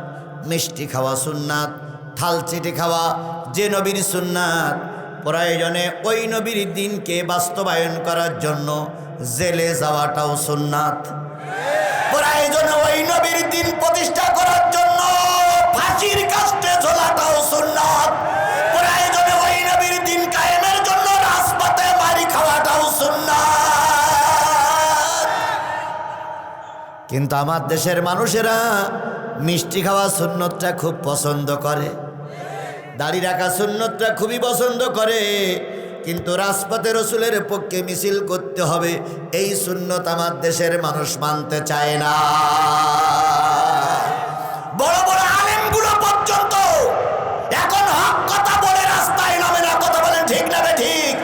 মিষ্টি খাওয়া সুন্নাত, থাল চেটে খাওয়া যে নবীর সুন্নাত, প্রয়োজনে ওই নবীর দিনকে বাস্তবায়ন করার জন্য জেলে যাওয়াটাও সুন্নাত। প্রয়োজনে ওই নবীর দিন প্রতিষ্ঠা করার জন্য ফাঁসির কাস্টে ঝোলাটাও সুন্নাত। প্রয়োজনে ওই নবীর দিন কায়েমের জন্য রাজপথে মারি খাওয়াটাও সুন্নাত। কিন্তু আমার দেশের মানুষেরা মিষ্টি খাওয়া সুন্নতটা খুব পছন্দ করে, দাড়ি রাখা সুন্নতটা খুবই পছন্দ করে, কিন্তু রাজপথে রসুলের পক্ষে মিছিল করতে হবে এই সুন্নত আমার দেশের মানুষ মানতে চায় না। বড় বড় আলেমগুলো পর্যন্ত এখন হক কথা বলে রাস্তায় নামে না। কথা বলেন ঠিক না ঠিক?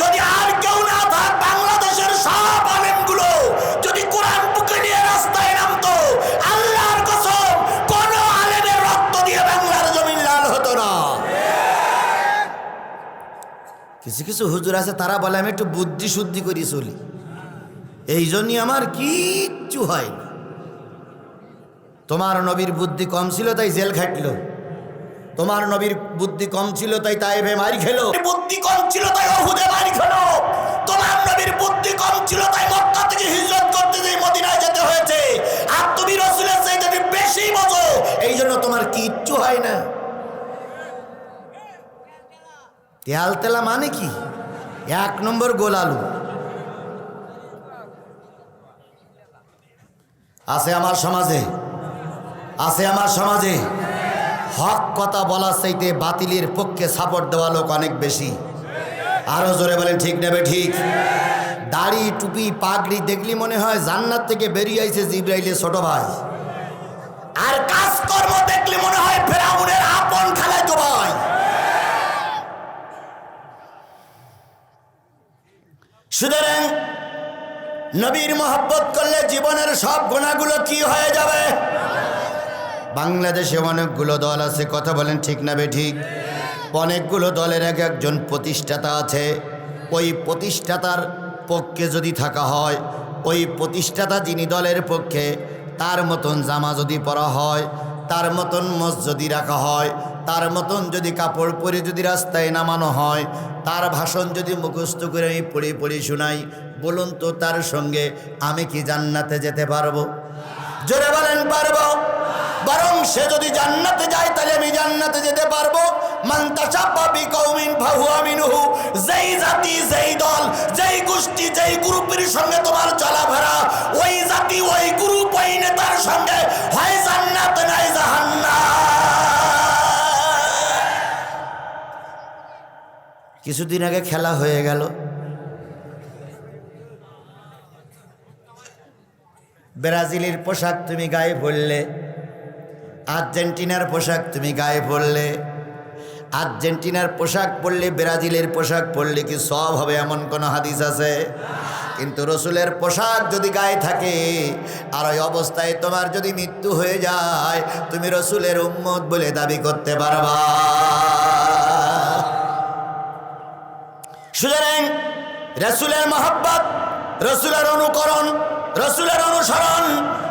যদি আর কেউ না থাক, বাংলাদেশের সব আলেমগুলো যদি কোরআন বুকে নিয়ে রাস্তায় নামতো, আল্লাহর কসম কোন আলেমের রক্ত দিয়ে বাংলার জমিন লাল হতো না। কিছু কিছু হুজুর আছে, তারা বলে আমি একটু বুদ্ধি শুদ্ধি করি চলি, এই জন্যই আমার কিচ্ছু হয় না। তোমার নবীর বুদ্ধি কম ছিল তাই জেল খাটলো, তোমার নবীর বুদ্ধি কম ছিল তাই তায়েফে মারি খেলো, বুদ্ধি কম ছিল তাই উহুদে মারি খেলো, তোমার নবীর বুদ্ধি কম ছিল তাই মক্কা থেকে হিজরত করতে গিয়ে মদিনায় যেতে হয়েছে। আর তুমি রাসূলের চাইতে বেশি বোঝো, এই জন্য তোমার কিচ্ছু হয় না। তেল তেলা মানে কি? এক নম্বর গোল আলু। আছে আমার সমাজে, আছে আমার সমাজে হক কথা বলার চাইতে বাতিলের পক্ষে সাপোর্ট দেওয়া লোক অনেক বেশি। আরো জোরে বলেন ঠিক নেবে ঠিক? দাড়ি টুপি পাগড়ি দেখলি মনে হয় জান্নাত থেকে বেরিয়ে আইছে জিবরাইলের ছোট ভাই, আর কাজকর্ম দেখলে মনে হয় ফেরাউনের আপন খালাতো ভাই। সুতরাং নবীর মহব্বত করলে জীবনের সব গুনাহগুলো কি হয়ে যাবে? বাংলাদেশে অনেকগুলো দল আছে, কথা বলেন ঠিক না বে ঠিক? অনেকগুলো দলের এক একজন প্রতিষ্ঠাতা আছে। ওই প্রতিষ্ঠাতার পক্ষে যদি থাকা হয়, ওই প্রতিষ্ঠাতা যিনি দলের পক্ষে, তার মতন জামা যদি পরা হয়, তার মতন মস যদি রাখা হয়, তার মতন যদি কাপড় পরে যদি রাস্তায় নামানো হয়, তার ভাষণ যদি মুখস্থ করে আমি পড়ে শোনাই, বলুন তো তার সঙ্গে আমি কি জান্নাতে যেতে পারবো? জোরে বলেন পারবো? বরং সে যদি জান্নাতে যায় তাহলে আমি জান্নাতে যেতে পারবো। মান তাশাব্বা বিকৌমিন ফাহুয়া মিনহু, যেই জাতি, যেই দল, যেই গোষ্ঠী, যেই গ্রুপের সঙ্গে তোমার চলাফেরা, ওই জাতি, ওই গ্রুপ, ওই নেতার সঙ্গে হয় জান্নাত নাই জাহান্নাম। কিছুদিন আগে খেলা হয়ে গেল, ব্রাজিলের পোশাক তুমি গায়ে পরলে, আর্জেন্টিনার পোশাক তুমি গায়ে পরলে, আর্জেন্টিনার পোশাক পরলে ব্রাজিলের পোশাক পরলে কি সব হবে এমন কোন হাদিস আছে? কিন্তু রসুলের পোশাক যদি গায়ে থাকে আর ওই অবস্থায় তোমার যদি মৃত্যু হয়ে যায়, তুমি রসুলের উম্মত বলে দাবি করতে পারবা? সুতরাং রসুলের মহব্বত, রসুলের অনুকরণ, রসুলের অনুসরণ